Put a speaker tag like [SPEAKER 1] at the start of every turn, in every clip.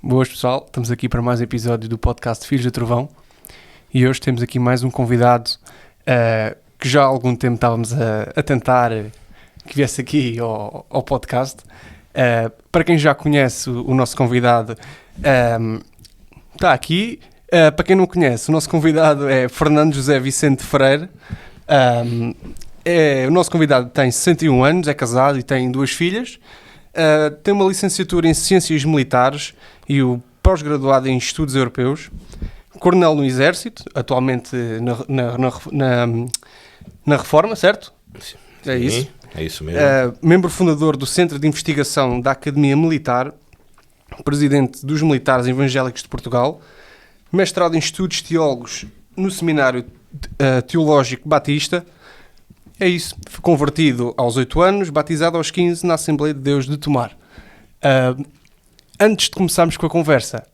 [SPEAKER 1] Boas pessoal, estamos aqui para mais um episódio do podcast Filhos do Trovão e hoje temos aqui mais um convidado que já há algum tempo estávamos a tentar que viesse aqui ao podcast. Para quem já conhece o nosso convidado, está aqui. Para quem não conhece, o nosso convidado é Fernando José Vicente Freire. O nosso convidado tem 61 anos, é casado e tem 2 filhas. Tem uma licenciatura em Ciências Militares e o pós-graduado em Estudos Europeus, coronel no Exército, atualmente na Reforma, certo?
[SPEAKER 2] Sim,
[SPEAKER 1] é isso?
[SPEAKER 2] É isso mesmo.
[SPEAKER 1] Membro fundador do Centro de Investigação da Academia Militar, presidente dos Militares Evangélicos de Portugal, mestrado em Estudos Teólogos no Seminário Teológico Batista. É isso, foi convertido aos 8 anos, batizado aos 15 na Assembleia de Deus de Tomar. Antes de começarmos com a conversa,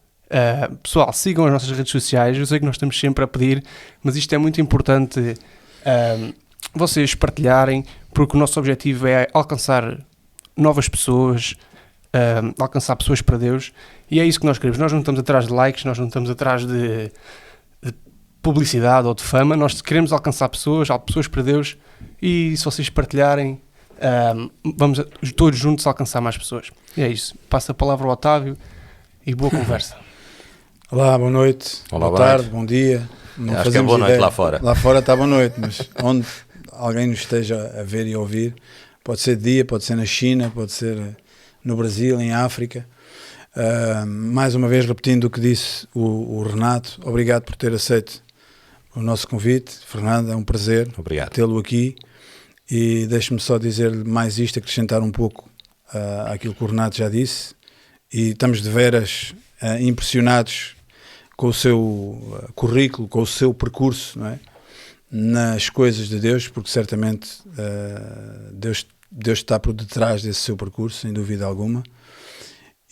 [SPEAKER 1] pessoal, sigam as nossas redes sociais. Eu sei que nós estamos sempre a pedir, mas isto é muito importante vocês partilharem, porque o nosso objetivo é alcançar novas pessoas, alcançar pessoas para Deus, e é isso que nós queremos. Nós não estamos atrás de likes, nós não estamos atrás de publicidade ou de fama, nós queremos alcançar pessoas para Deus, e se vocês partilharem, vamos todos juntos alcançar mais pessoas. E é isso. Passo a palavra ao Otávio e boa conversa.
[SPEAKER 3] Olá, boa noite,
[SPEAKER 2] Olá,
[SPEAKER 3] boa tarde, bom dia. Não
[SPEAKER 2] acho que é boa noite lá fora.
[SPEAKER 3] Lá fora está boa noite, mas onde alguém nos esteja a ver e a ouvir, pode ser de dia, pode ser na China, pode ser no Brasil, em África. Mais uma vez, repetindo o que disse o Renato, obrigado por ter aceito o nosso convite. Fernando, é um prazer tê-lo aqui. E deixe-me só dizer-lhe mais isto, acrescentar um pouco àquilo que o Renato já disse. E estamos de veras impressionados com o seu currículo, com o seu percurso, não é? Nas coisas de Deus, porque certamente Deus está por detrás desse seu percurso, sem dúvida alguma.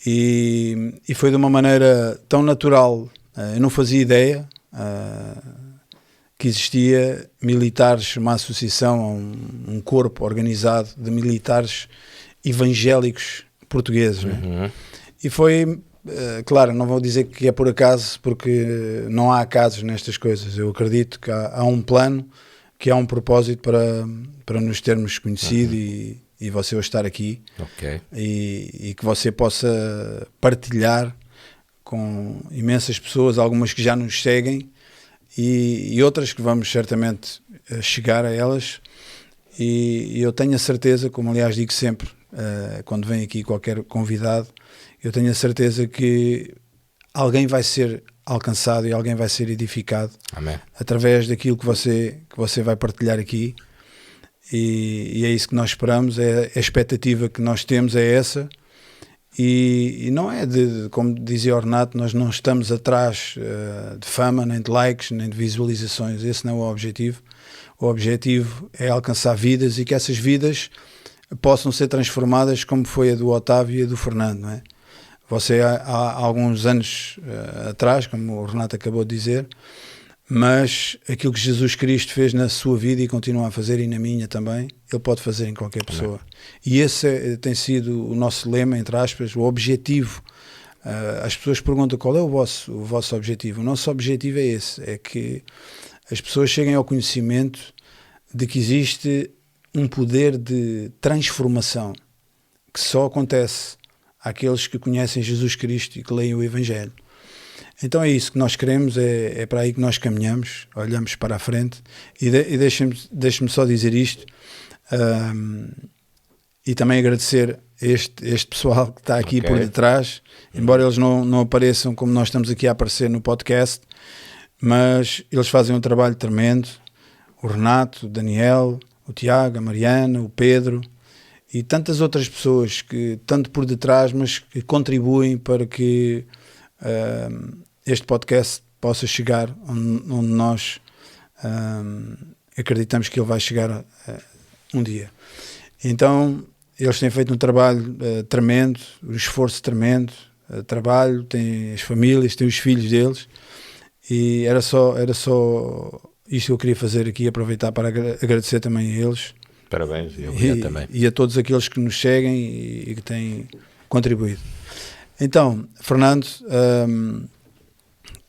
[SPEAKER 3] E foi de uma maneira tão natural. Eu não fazia ideia que existia militares, uma associação, um corpo organizado de militares evangélicos portugueses. Né? E foi, claro, não vou dizer que é por acaso, porque não há acasos nestas coisas. Eu acredito que há um plano, que há um propósito para nos termos conhecido e você hoje estar aqui.
[SPEAKER 2] Okay.
[SPEAKER 3] E que você possa partilhar com imensas pessoas, algumas que já nos seguem, e outras que vamos certamente chegar a elas, e eu tenho a certeza, como aliás digo sempre, quando vem aqui qualquer convidado, eu tenho a certeza que alguém vai ser alcançado e alguém vai ser edificado. Amém. Através daquilo que você vai partilhar aqui, e é isso que nós esperamos, é a expectativa que nós temos, é essa. E não é como dizia o Renato, nós não estamos atrás de fama, nem de likes, nem de visualizações. Esse não é o objetivo. O objetivo é alcançar vidas e que essas vidas possam ser transformadas como foi a do Otávio e a do Fernando, não é? Você há alguns anos atrás, como o Renato acabou de dizer, mas aquilo que Jesus Cristo fez na sua vida e continua a fazer, e na minha também, Ele pode fazer em qualquer pessoa. E esse tem sido o nosso lema, entre aspas, o objetivo. As pessoas perguntam qual é o vosso objetivo. O nosso objetivo é esse, é que as pessoas cheguem ao conhecimento de que existe um poder de transformação que só acontece àqueles que conhecem Jesus Cristo e que leem o Evangelho. Então é isso que nós queremos, é para aí que nós caminhamos, olhamos para a frente, e deixe-me só dizer isto, e também agradecer este pessoal que está aqui por detrás, embora eles não apareçam como nós estamos aqui a aparecer no podcast, mas eles fazem um trabalho tremendo, o Renato, o Daniel, o Tiago, a Mariana, o Pedro, e tantas outras pessoas que tanto por detrás, mas que contribuem para que este podcast possa chegar onde nós acreditamos que ele vai chegar um dia. Então eles têm feito um trabalho tremendo, um esforço tremendo, trabalho, têm as famílias, têm os filhos deles, e era só isto que eu queria fazer aqui, aproveitar para agradecer também a eles.
[SPEAKER 2] Parabéns, e obrigado também.
[SPEAKER 3] E a todos aqueles que nos seguem e que têm contribuído. Então, Fernando,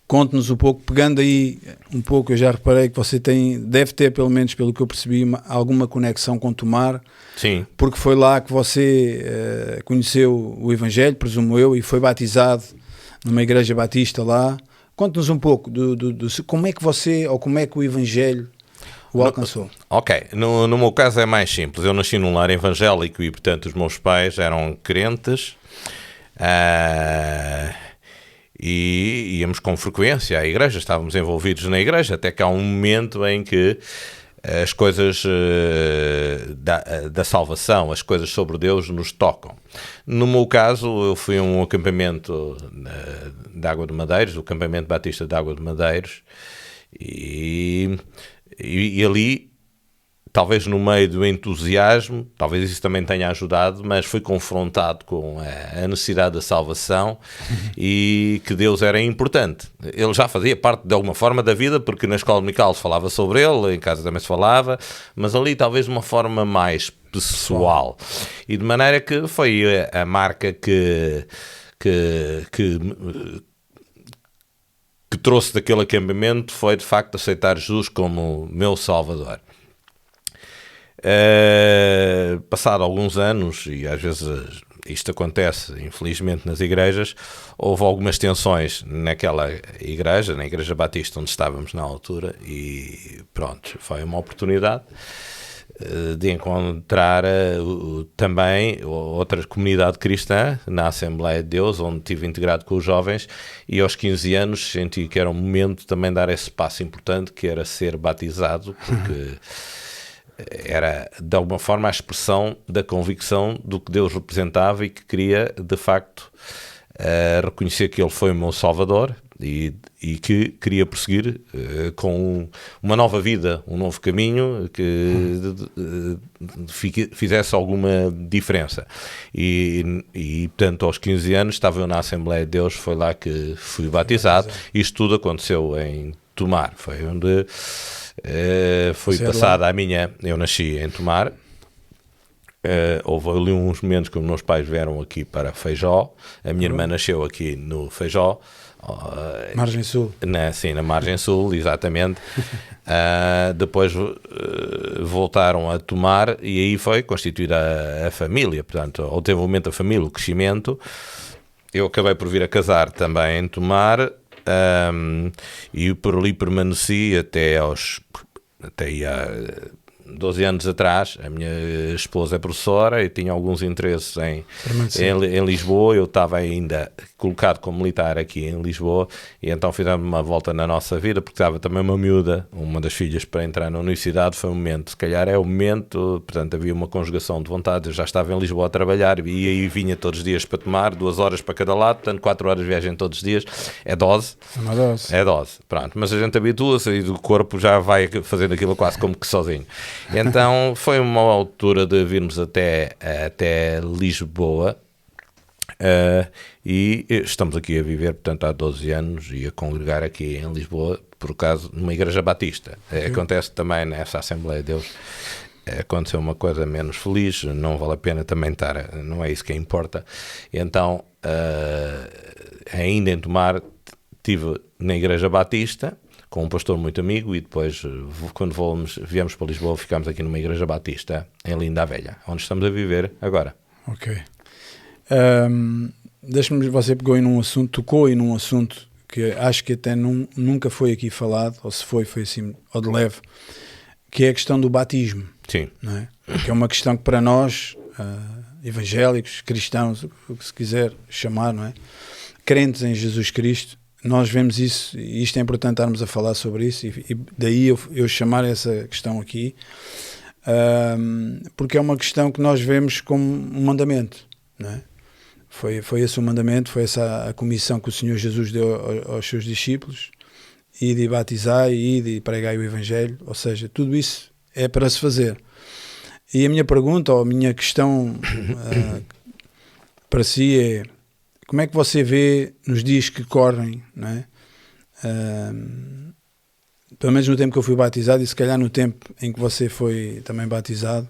[SPEAKER 3] conte-nos um pouco, pegando aí um pouco, eu já reparei que você deve ter, pelo menos pelo que eu percebi, alguma conexão com Tomar.
[SPEAKER 2] Sim.
[SPEAKER 3] Porque foi lá que você conheceu o Evangelho, presumo eu, e foi batizado numa igreja batista lá. Conte-nos um pouco como é que você, ou como é que o Evangelho o alcançou.
[SPEAKER 2] Ok, no meu caso é mais simples. Eu nasci num lar evangélico e, portanto, os meus pais eram crentes. E íamos com frequência à igreja, estávamos envolvidos na igreja, até que há um momento em que as coisas da salvação, as coisas sobre Deus nos tocam. No meu caso, eu fui a um acampamento de Água de Madeiros, o acampamento batista de Água de Madeiros, e ali, talvez no meio do entusiasmo, talvez isso também tenha ajudado, mas fui confrontado com a necessidade da salvação e que Deus era importante. Ele já fazia parte de alguma forma da vida, porque na escola dominical se falava sobre ele, em casa também se falava, mas ali talvez de uma forma mais pessoal. E de maneira que foi a marca que trouxe daquele acampamento foi de facto aceitar Jesus como meu Salvador. Passado alguns anos, e às vezes isto acontece infelizmente nas igrejas, houve algumas tensões naquela igreja, na igreja batista onde estávamos na altura, e pronto, foi uma oportunidade de encontrar também outra comunidade cristã na Assembleia de Deus, onde estive integrado com os jovens, e aos 15 anos senti que era um momento também de dar esse passo importante, que era ser batizado, porque era de alguma forma a expressão da convicção do que Deus representava e que queria de facto reconhecer que Ele foi o meu Salvador e que queria prosseguir com uma nova vida, um novo caminho que fizesse alguma diferença. E portanto, aos 15 anos estava eu na Assembleia de Deus, foi lá que fui batizado. Isto tudo aconteceu em Tomar, foi onde foi passada a minha... Eu nasci em Tomar. Houve ali uns momentos que os meus pais vieram aqui para Feijó. A minha irmã nasceu aqui no Feijó.
[SPEAKER 3] Margem Sul.
[SPEAKER 2] Sim, na Margem Sul, exatamente. Depois voltaram a Tomar e aí foi constituída a família. Portanto, ao desenvolvimento da família, o crescimento. Eu acabei por vir a casar também em Tomar. E por ali permaneci até há 12 anos atrás. A minha esposa é professora e tinha alguns interesses em Lisboa. Eu estava ainda colocado como militar aqui em Lisboa e então fizemos uma volta na nossa vida, porque estava também uma miúda, uma das filhas, para entrar na universidade. Foi um momento, se calhar é o momento, portanto havia uma conjugação de vontade. Eu já estava em Lisboa a trabalhar e aí vinha todos os dias para Tomar, 2 horas para cada lado, portanto 4 horas de viagem todos os dias. É dose.
[SPEAKER 3] Uma dose.
[SPEAKER 2] É dose, pronto. Mas a gente habitua-se e o corpo já vai fazendo aquilo quase como que sozinho. Então foi uma altura de virmos até Lisboa. E estamos aqui a viver, portanto, há 12 anos e a congregar aqui em Lisboa, por acaso, numa igreja batista. Acontece também nessa Assembleia de Deus, aconteceu uma coisa menos feliz, não vale a pena também estar, não é isso que importa. Então, ainda em Tomar, estive na igreja batista, com um pastor muito amigo, e depois, quando viemos para Lisboa, ficámos aqui numa igreja batista, em Linda a Velha, onde estamos a viver agora.
[SPEAKER 3] Ok. Deixa-me, você tocou aí num assunto que acho que até nunca foi aqui falado, ou se foi assim, ou de leve, que é a questão do batismo.
[SPEAKER 2] Sim.
[SPEAKER 3] Não é? Que é uma questão que para nós, evangélicos, cristãos, o que se quiser chamar, não é? Crentes em Jesus Cristo, nós vemos isso, e isto é importante estarmos a falar sobre isso, e daí eu chamar essa questão aqui, porque é uma questão que nós vemos como um mandamento, não é? Foi esse o mandamento, foi essa a comissão que o Senhor Jesus deu aos seus discípulos, e de batizar e de pregar o Evangelho, ou seja, tudo isso é para se fazer. E a minha pergunta, ou a minha questão para si é: como é que você vê nos dias que correm, não é? Pelo menos no tempo que eu fui batizado, e se calhar no tempo em que você foi também batizado,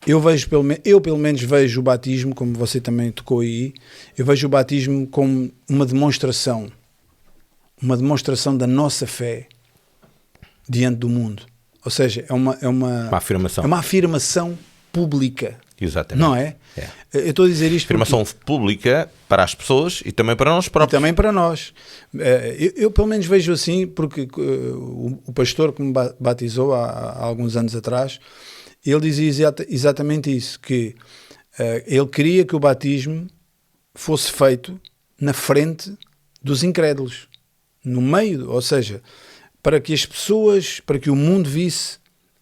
[SPEAKER 3] eu pelo menos vejo o batismo, como você também tocou aí, eu vejo o batismo como uma demonstração da nossa fé diante do mundo. Ou seja,
[SPEAKER 2] Uma afirmação.
[SPEAKER 3] é uma afirmação pública.
[SPEAKER 2] Exatamente.
[SPEAKER 3] Não é?
[SPEAKER 2] É.
[SPEAKER 3] Eu estou a dizer isto
[SPEAKER 2] Afirmação pública para as pessoas e também para nós
[SPEAKER 3] e
[SPEAKER 2] próprios.
[SPEAKER 3] também para nós. Eu pelo menos vejo assim, porque o pastor que me batizou há alguns anos atrás, ele dizia exatamente isso, que ele queria que o batismo fosse feito na frente dos incrédulos, no meio, ou seja, para que as pessoas, para que o mundo visse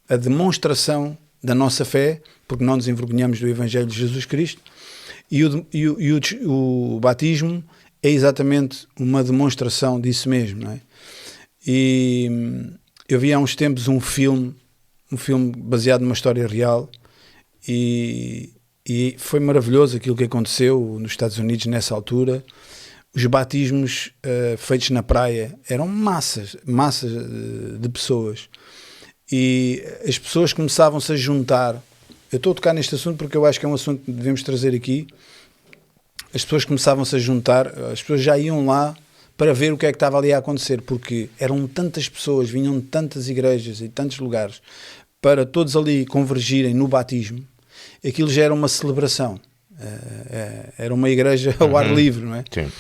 [SPEAKER 3] a demonstração da nossa fé, porque não nos envergonhamos do Evangelho de Jesus Cristo, e o batismo é exatamente uma demonstração disso mesmo, não é? E eu vi há uns tempos um filme baseado numa história real, e foi maravilhoso aquilo que aconteceu nos Estados Unidos nessa altura. Os batismos feitos na praia eram massas de pessoas, e as pessoas começavam-se a juntar. Eu estou a tocar neste assunto porque eu acho que é um assunto que devemos trazer aqui. As pessoas começavam-se a juntar, as pessoas já iam lá para ver o que é que estava ali a acontecer, porque eram tantas pessoas, vinham de tantas igrejas e tantos lugares, para todos ali convergirem no batismo. Aquilo já era uma celebração, era uma igreja ao ar livre, não é?
[SPEAKER 2] Sim.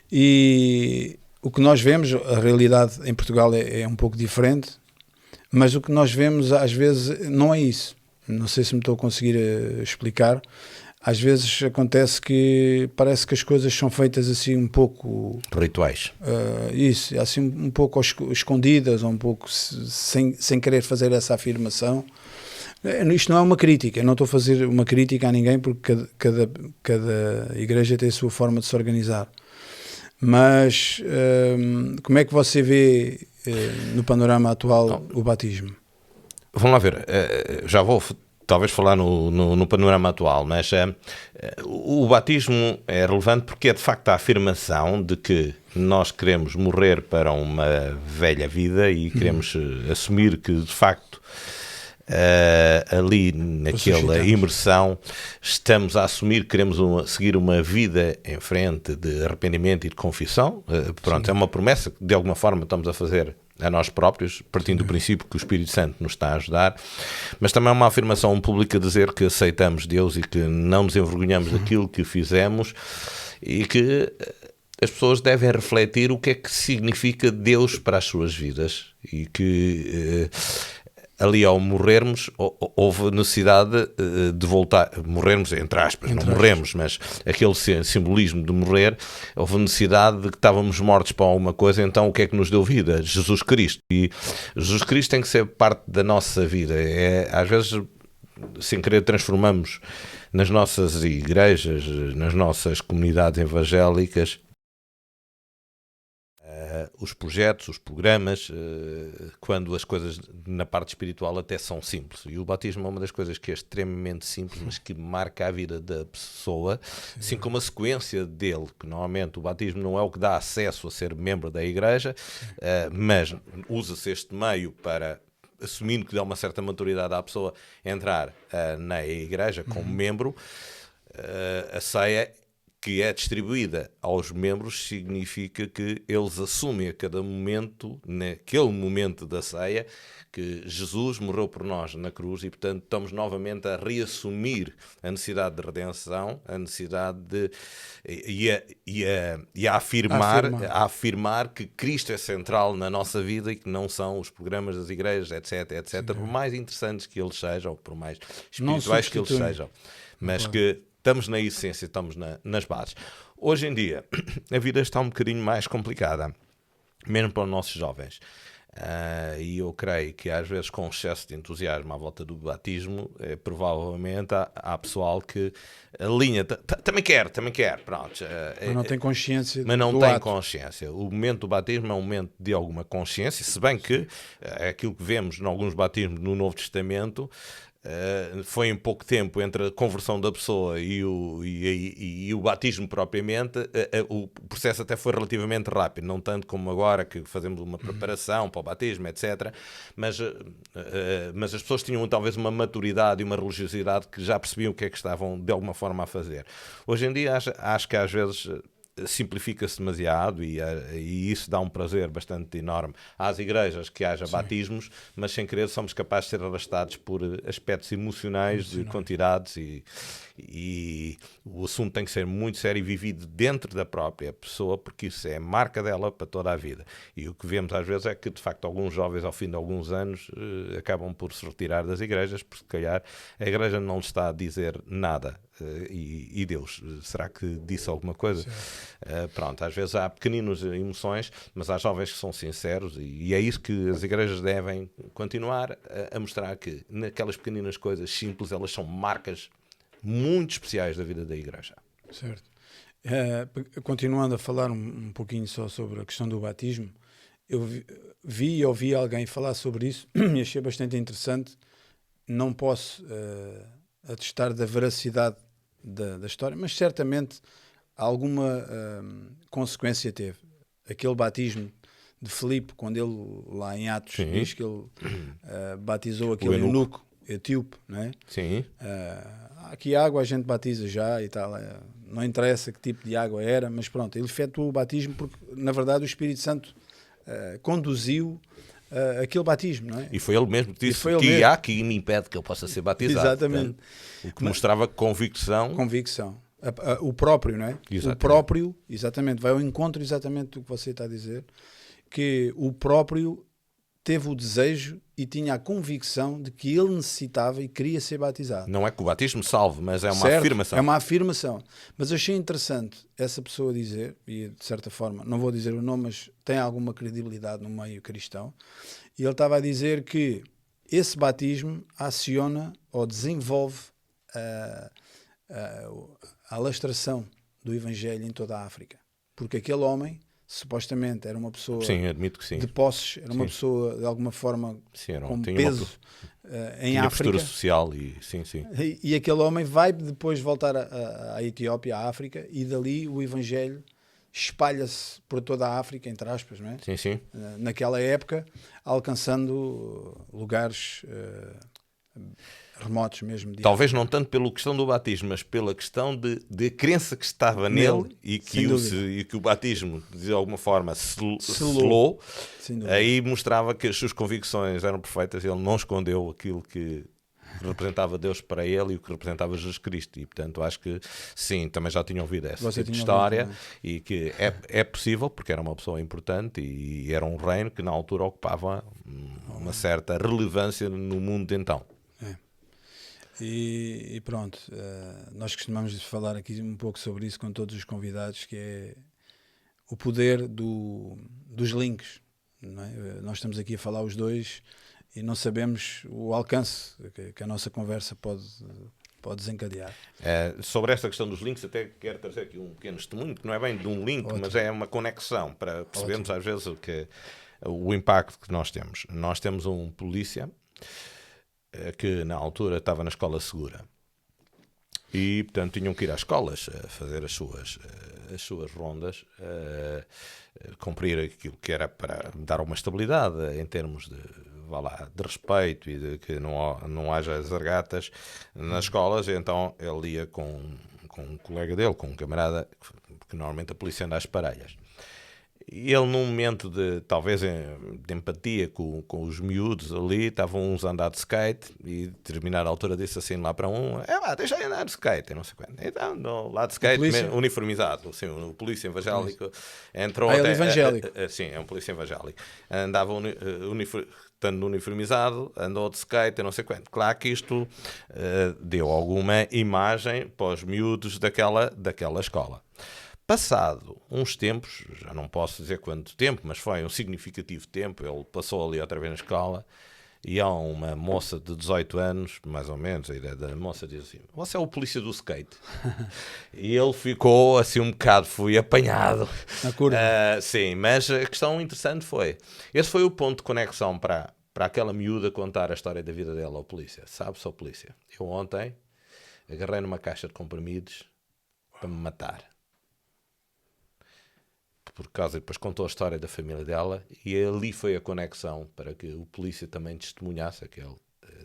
[SPEAKER 3] E o que nós vemos, a realidade em Portugal é um pouco diferente, mas o que nós vemos às vezes não é isso. Não sei se me estou a conseguir explicar. Às vezes acontece que parece que as coisas são feitas assim um pouco...
[SPEAKER 2] Rituais.
[SPEAKER 3] Isso, assim um pouco escondidas, ou um pouco sem querer fazer essa afirmação. Isto não é uma crítica, eu não estou a fazer uma crítica a ninguém, porque cada igreja tem a sua forma de se organizar. Mas como é que você vê no panorama atual o batismo?
[SPEAKER 2] Vamos lá ver, já vou talvez falar no panorama atual, mas o batismo é relevante porque é de facto a afirmação de que nós queremos morrer para uma velha vida e queremos assumir que de facto ali naquela imersão estamos a assumir que queremos seguir uma vida em frente de arrependimento e de confissão. Pronto, é uma promessa que de alguma forma estamos a fazer a nós próprios, partindo do princípio que o Espírito Santo nos está a ajudar, mas também é uma afirmação pública dizer que aceitamos Deus e que não nos envergonhamos daquilo que fizemos e que as pessoas devem refletir o que é que significa Deus para as suas vidas e que ali ao morrermos houve necessidade de voltar, morrermos entre aspas, não morremos, mas aquele simbolismo de morrer, houve necessidade de que estávamos mortos para alguma coisa, então o que é que nos deu vida? Jesus Cristo. E Jesus Cristo tem que ser parte da nossa vida. Às vezes, sem querer, transformamos nas nossas igrejas, nas nossas comunidades evangélicas, os projetos, os programas, quando as coisas na parte espiritual até são simples. E o batismo é uma das coisas que é extremamente simples, mas que marca a vida da pessoa, assim como a sequência dele, que normalmente o batismo não é o que dá acesso a ser membro da igreja, mas usa-se este meio para, assumindo que dá uma certa maturidade à pessoa, entrar na igreja como membro. A ceia que é distribuída aos membros significa que eles assumem a cada momento, naquele momento da ceia, que Jesus morreu por nós na cruz e, portanto, estamos novamente a reassumir a necessidade de redenção, a necessidade de... e a afirmar que Cristo é central na nossa vida e que não são os programas das igrejas, etc, etc, por mais interessantes que eles sejam, ou por mais espirituais que eles sejam, mas que estamos na essência, estamos nas bases. Hoje em dia, a vida está um bocadinho mais complicada, mesmo para os nossos jovens. E eu creio que às vezes com excesso de entusiasmo à volta do batismo, provavelmente há pessoal que alinha, também quer, pronto.
[SPEAKER 3] Mas não tem consciência.
[SPEAKER 2] Mas não tem consciência. O momento do batismo é um momento de alguma consciência, se bem que é aquilo que vemos em alguns batismos no Novo Testamento, foi em pouco tempo entre a conversão da pessoa e o batismo propriamente, o processo até foi relativamente rápido, não tanto como agora que fazemos uma preparação para o batismo, etc. Mas as pessoas tinham talvez uma maturidade e uma religiosidade que já percebiam o que é que estavam de alguma forma a fazer. Hoje em dia acho que às vezes simplifica-se demasiado e isso dá um prazer bastante enorme às igrejas que haja batismos, mas sem querer somos capazes de ser arrastados por aspectos emocionais de quantidades e o assunto tem que ser muito sério e vivido dentro da própria pessoa, porque isso é marca dela para toda a vida. E o que vemos às vezes é que de facto alguns jovens ao fim de alguns anos acabam por se retirar das igrejas, porque se calhar a igreja não lhes está a dizer nada. E Deus, será que disse alguma coisa? Pronto, às vezes há pequeninas emoções, mas há jovens que são sinceros e é isso que as igrejas devem continuar a mostrar, que naquelas pequeninas coisas simples elas são marcas muito especiais da vida da igreja.
[SPEAKER 3] Certo. Continuando a falar um pouquinho só sobre a questão do batismo, eu vi e ouvi alguém falar sobre isso e achei bastante interessante. Não posso atestar da veracidade da história, mas certamente alguma consequência teve. Aquele batismo de Filipe, quando ele, lá em Atos, diz que ele batizou aquele eunuco etíope, não é?
[SPEAKER 2] Sim.
[SPEAKER 3] Aqui água a gente batiza já e tal, não interessa que tipo de água era, mas pronto, ele efetuou o batismo porque, na verdade, o Espírito Santo conduziu aquele batismo, não é?
[SPEAKER 2] E foi ele mesmo que disse que há que me impede que eu possa ser batizado.
[SPEAKER 3] Exatamente.
[SPEAKER 2] Portanto, o que mostrava convicção.
[SPEAKER 3] O próprio, não é?
[SPEAKER 2] Exatamente.
[SPEAKER 3] O próprio, exatamente, vai ao encontro exatamente do que você está a dizer, que o próprio teve o desejo e tinha a convicção de que ele necessitava e queria ser batizado.
[SPEAKER 2] Não é que o batismo salve, mas é uma afirmação.
[SPEAKER 3] É uma afirmação. Mas eu achei interessante essa pessoa dizer, e de certa forma, não vou dizer o nome, mas tem alguma credibilidade no meio cristão, e ele estava a dizer que esse batismo aciona ou desenvolve a alastração do Evangelho em toda a África. Porque aquele homem supostamente era uma pessoa
[SPEAKER 2] admito que sim.
[SPEAKER 3] de posses, era uma pessoa de alguma forma com peso em África.
[SPEAKER 2] Postura social
[SPEAKER 3] e aquele homem vai depois voltar à Etiópia, à África, e dali o Evangelho espalha-se por toda a África, entre aspas, não é?
[SPEAKER 2] Sim.
[SPEAKER 3] Naquela época, alcançando lugares remotos mesmo.
[SPEAKER 2] Talvez não tanto pela questão do batismo, mas pela questão de crença que estava nele e que o batismo, de alguma forma, selou. Aí mostrava que as suas convicções eram perfeitas. Ele não escondeu aquilo que representava Deus para ele e o que representava Jesus Cristo. E, portanto, acho que, sim, também já tinha ouvido essa tipo de história e que é possível, porque era uma pessoa importante e era um reino que, na altura, ocupava uma certa relevância no mundo de então.
[SPEAKER 3] E pronto, nós costumamos falar aqui um pouco sobre isso com todos os convidados, que é o poder dos links, não é? Nós estamos aqui a falar os dois e não sabemos o alcance que a nossa conversa pode desencadear.
[SPEAKER 2] Sobre esta questão dos links, até quero trazer aqui um pequeno testemunho, que não é bem de um link, mas é uma conexão, para percebermos às vezes o impacto que nós temos. Nós temos um polícia que na altura estava na escola segura e, portanto, tinham que ir às escolas a fazer as suas rondas, cumprir aquilo que era para dar uma estabilidade em termos de respeito e de que não haja zargatas nas escolas. Então ele ia com um colega dele, com um camarada, que normalmente a polícia anda às parelhas. E ele, num momento de empatia com os miúdos ali, estavam uns a andar de skate e, a determinada altura, disse assim lá para um: deixa aí andar de skate, e não sei quanto. Então, lá de skate, uniformizado, assim, o polícia evangélico entrou até...
[SPEAKER 3] evangélico.
[SPEAKER 2] Sim, é um polícia evangélico. Andava estando uniformizado, andou de skate, e não sei quanto. Claro que isto deu alguma imagem para os miúdos daquela escola. Passado uns tempos, já não posso dizer quanto tempo, mas foi um significativo tempo, ele passou ali outra vez na escola e há uma moça de 18 anos, mais ou menos, a ideia da moça diz assim: você é o polícia do skate? E ele ficou assim um bocado, fui apanhado.
[SPEAKER 3] Na curva.
[SPEAKER 2] Sim, mas a questão interessante esse foi o ponto de conexão para para aquela miúda contar a história da vida dela ao polícia. Sabe, só polícia, eu ontem agarrei numa caixa de comprimidos para me matar. Por causa, depois contou a história da família dela e ali foi a conexão para que o polícia também testemunhasse aquele,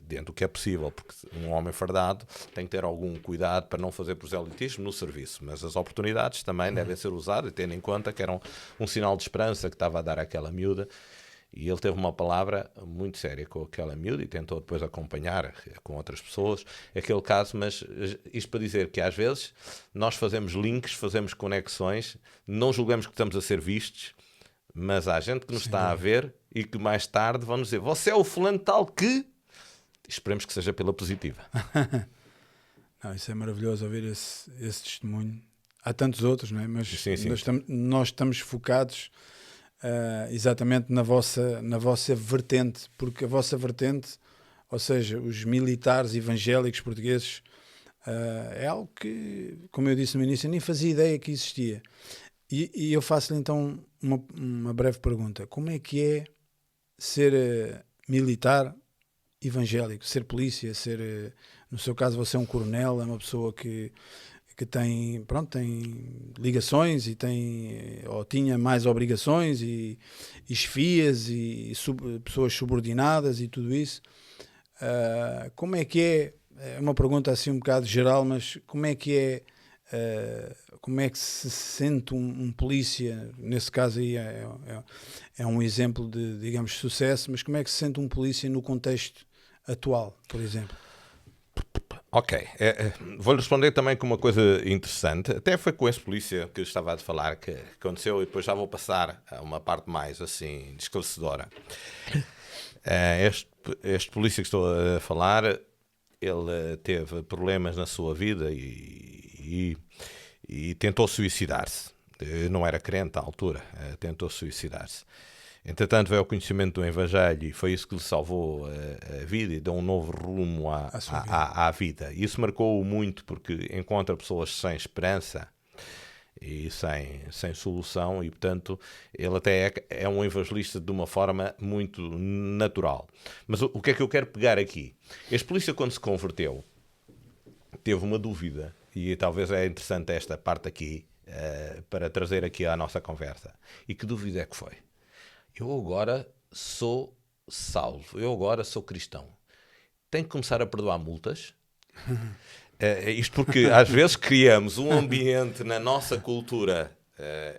[SPEAKER 2] dentro do que é possível, porque um homem fardado tem que ter algum cuidado para não fazer proselitismo no serviço, mas as oportunidades também devem ser usadas, tendo em conta que era um sinal de esperança que estava a dar àquela miúda. E ele teve uma palavra muito séria com aquela miúda e tentou depois acompanhar com outras pessoas aquele caso, mas isto para dizer que às vezes nós fazemos links, fazemos conexões, não julgamos que estamos a ser vistos, mas há gente que nos está a ver e que mais tarde vão nos dizer: você é o fulano tal que... Esperemos que seja pela positiva.
[SPEAKER 3] Não, isso é maravilhoso ouvir esse testemunho. Há tantos outros, não é? Mas
[SPEAKER 2] sim.
[SPEAKER 3] Nós estamos focados exatamente na vossa vertente, porque a vossa vertente, ou seja, os militares evangélicos portugueses, é algo que, como eu disse no início, eu nem fazia ideia que existia. E eu faço-lhe então uma breve pergunta: como é que é ser militar evangélico, ser polícia, ser, no seu caso você é um coronel, é uma pessoa que tem, pronto, tem ligações e tem, ou tinha mais obrigações e chefias e pessoas subordinadas e tudo isso. Como é que é uma pergunta assim um bocado geral, mas como é que se sente um polícia, nesse caso aí é um exemplo de, digamos, sucesso, mas como é que se sente um polícia no contexto atual, por exemplo?
[SPEAKER 2] Ok, vou-lhe responder também com uma coisa interessante. Até foi com esse polícia que eu estava a falar que aconteceu, e depois já vou passar a uma parte mais assim esclarecedora. Este polícia que estou a falar, ele teve problemas na sua vida e tentou suicidar-se. Não era crente à altura, tentou suicidar-se. Entretanto, veio ao conhecimento do Evangelho e foi isso que lhe salvou a vida e deu um novo rumo à vida. E isso marcou-o muito, porque encontra pessoas sem esperança e sem solução, e portanto ele até é um evangelista de uma forma muito natural. Mas o que é que eu quero pegar aqui? Este polícia, quando se converteu, teve uma dúvida, e talvez é interessante esta parte aqui para trazer aqui à nossa conversa. E que dúvida é que foi? Eu agora sou salvo, eu agora sou cristão, tenho que começar a perdoar multas? Isto porque às vezes criamos um ambiente na nossa cultura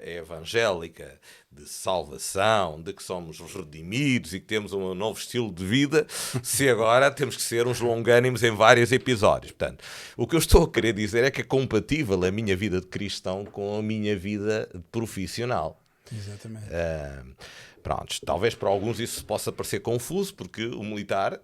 [SPEAKER 2] evangélica de salvação, de que somos redimidos e que temos um novo estilo de vida, se agora temos que ser uns longânimos em vários episódios. Portanto, o que eu estou a querer dizer é que é compatível a minha vida de cristão com a minha vida profissional.
[SPEAKER 3] Exatamente.
[SPEAKER 2] Pronto, talvez para alguns isso possa parecer confuso, porque o militar,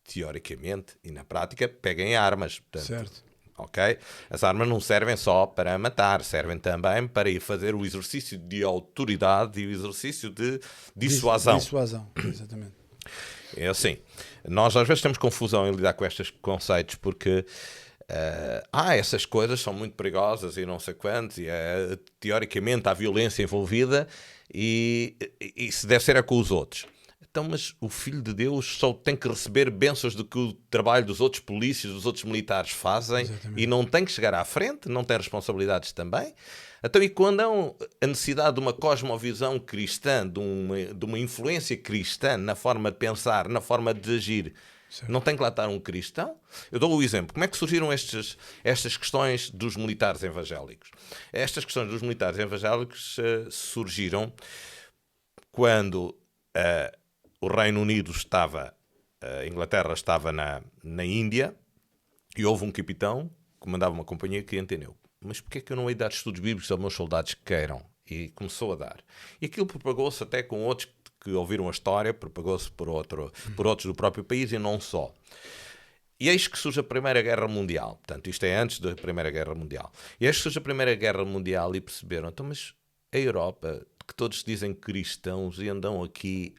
[SPEAKER 2] teoricamente e na prática, pega em armas. Portanto,
[SPEAKER 3] certo.
[SPEAKER 2] Okay? As armas não servem só para matar, servem também para ir fazer o exercício de autoridade e o exercício de dissuasão.
[SPEAKER 3] Dissuasão, exatamente.
[SPEAKER 2] É assim, nós às vezes temos confusão em lidar com estes conceitos, porque essas coisas são muito perigosas e não sei quantos, e teoricamente há violência envolvida e se deve ser com os outros. Então, mas o Filho de Deus só tem que receber bênçãos do que o trabalho dos outros polícias, dos outros militares fazem. Exatamente. E não tem que chegar à frente, não tem responsabilidades também. Então, e quando há a necessidade de uma cosmovisão cristã, de uma influência cristã na forma de pensar, na forma de agir, certo, não tem que lá estar um cristão? Eu dou o exemplo. Como é que surgiram estas questões dos militares evangélicos? Estas questões dos militares evangélicos surgiram quando o Reino Unido a Inglaterra estava na Índia, e houve um capitão que comandava uma companhia que entendeu: mas porquê é que eu não hei de dar estudos bíblicos aos meus soldados que queiram? E começou a dar. E aquilo propagou-se até com outros que ouviram a história, propagou-se por outros do próprio país e não só. E eis que surge a Primeira Guerra Mundial. Portanto, isto é antes da Primeira Guerra Mundial. E eis que surge a Primeira Guerra Mundial e perceberam: então, mas a Europa, que todos dizem cristãos e andam aqui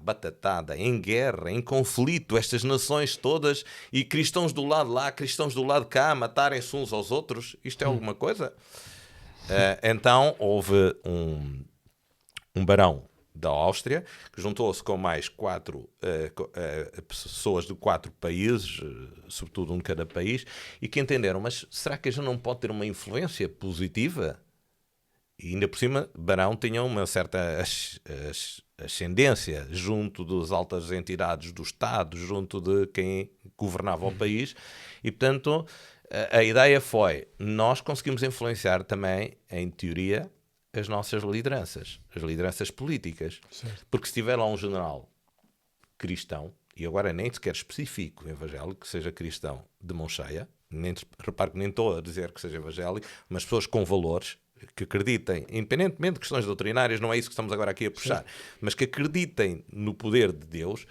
[SPEAKER 2] batatada, em guerra, em conflito, estas nações todas, e cristãos do lado lá, cristãos do lado cá, matarem-se uns aos outros, isto é alguma coisa? Então houve um barão da Áustria, que juntou-se com mais 4 pessoas de 4 países, sobretudo um de cada país, e que entenderam, mas será que a gente não pode ter uma influência positiva? E ainda por cima, Barão tinha uma certa ascendência junto das altas entidades do Estado, junto de quem governava o país, e portanto a ideia foi, nós conseguimos influenciar também, em teoria, as nossas lideranças, as lideranças políticas.
[SPEAKER 3] Certo.
[SPEAKER 2] Porque se tiver lá um general cristão, e agora nem sequer específico evangélico, que seja cristão de mão cheia, repare que nem estou a dizer que seja evangélico, mas pessoas com valores, que acreditem, independentemente de questões doutrinárias, não é isso que estamos agora aqui a puxar, mas que acreditem no poder de Deus,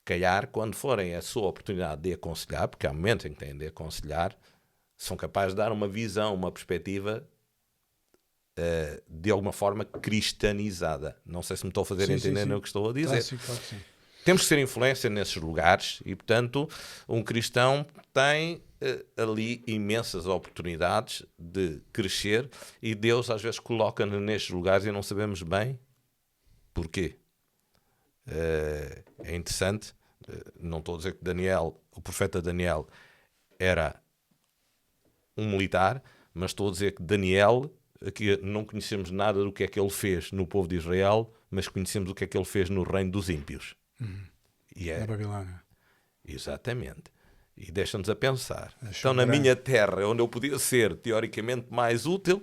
[SPEAKER 2] calhar, quando forem a sua oportunidade de aconselhar, porque há momentos em que têm de aconselhar, são capazes de dar uma visão, uma perspectiva de alguma forma cristianizada. Não sei se me estou a fazer entender no que estou a dizer.
[SPEAKER 3] Claro que sim.
[SPEAKER 2] Temos que ser influência nesses lugares e, portanto, um cristão tem ali imensas oportunidades de crescer e Deus às vezes coloca-nos nestes lugares e não sabemos bem porquê. É interessante, não estou a dizer que Daniel, o profeta Daniel, era um militar, mas estou a dizer que Daniel, aqui não conhecemos nada do que é que ele fez no povo de Israel, mas conhecemos o que é que ele fez no reino dos ímpios. E
[SPEAKER 3] Na Babilónia.
[SPEAKER 2] Exatamente. E deixa-nos a pensar. Então, na minha terra, onde eu podia ser teoricamente mais útil,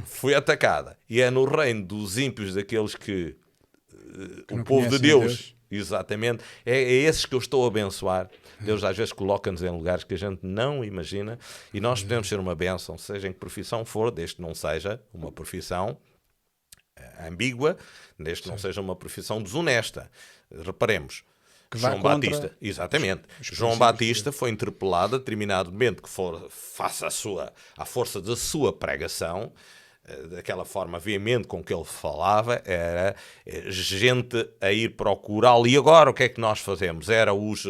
[SPEAKER 2] fui atacada. E é no reino dos ímpios, daqueles que o povo de Deus, exatamente, é esses que eu estou a abençoar. Deus às vezes coloca-nos em lugares que a gente não imagina e nós podemos ser uma bênção, seja em que profissão for, desde que não seja uma profissão ambígua, desde que não seja uma profissão desonesta. Reparemos, João Batista, exatamente, João Batista foi interpelado a determinado momento que faça à força da sua pregação, daquela forma veemente com que ele falava, era gente a ir procurá-lo. E agora o que é que nós fazemos? Era os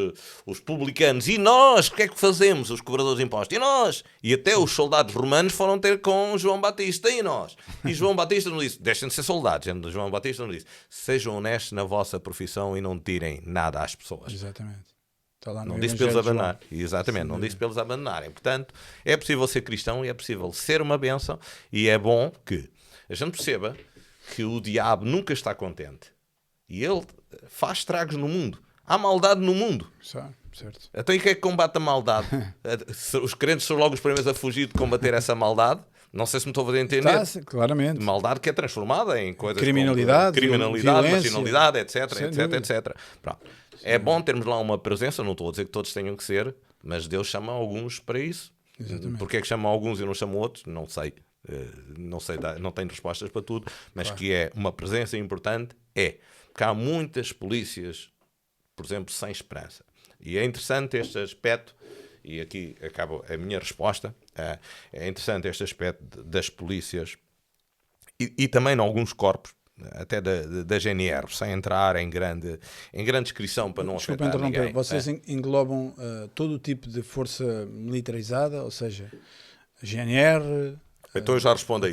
[SPEAKER 2] publicanos. E nós? O que é que fazemos? Os cobradores de impostos. E nós? E até os soldados romanos foram ter com João Batista. E nós? E João Batista não disse, deixem de ser soldados. João Batista não disse, sejam honestos na vossa profissão e não tirem nada às pessoas.
[SPEAKER 3] Exatamente.
[SPEAKER 2] Não disse para eles abandonarem. Exatamente, não disse para eles abandonarem. Portanto, é possível ser cristão e é possível ser uma bênção e é bom que a gente perceba que o diabo nunca está contente e ele faz estragos no mundo. Há maldade no mundo.
[SPEAKER 3] Certo.
[SPEAKER 2] Então e quem é que combate a maldade? Os crentes são logo os primeiros a fugir de combater essa maldade. Não sei se me estou a fazer entender.
[SPEAKER 3] Claramente.
[SPEAKER 2] Maldade que é transformada em coisas
[SPEAKER 3] criminalidade,
[SPEAKER 2] marginalidade, etc. Pronto. É bom termos lá uma presença, não estou a dizer que todos tenham que ser, mas Deus chama alguns para isso.
[SPEAKER 3] Exatamente.
[SPEAKER 2] Porque é que chama alguns e não chama outros? Não sei. Não tenho respostas para tudo, mas que é uma presença importante, porque há muitas polícias, por exemplo, sem esperança. E é interessante este aspecto, e aqui acaba a minha resposta, é interessante este aspecto das polícias e também em alguns corpos, até da GNR, sem entrar em grande descrição para não afetar ninguém.
[SPEAKER 3] Vocês englobam todo o tipo de força militarizada, ou seja, GNR...
[SPEAKER 2] Então eu já respondo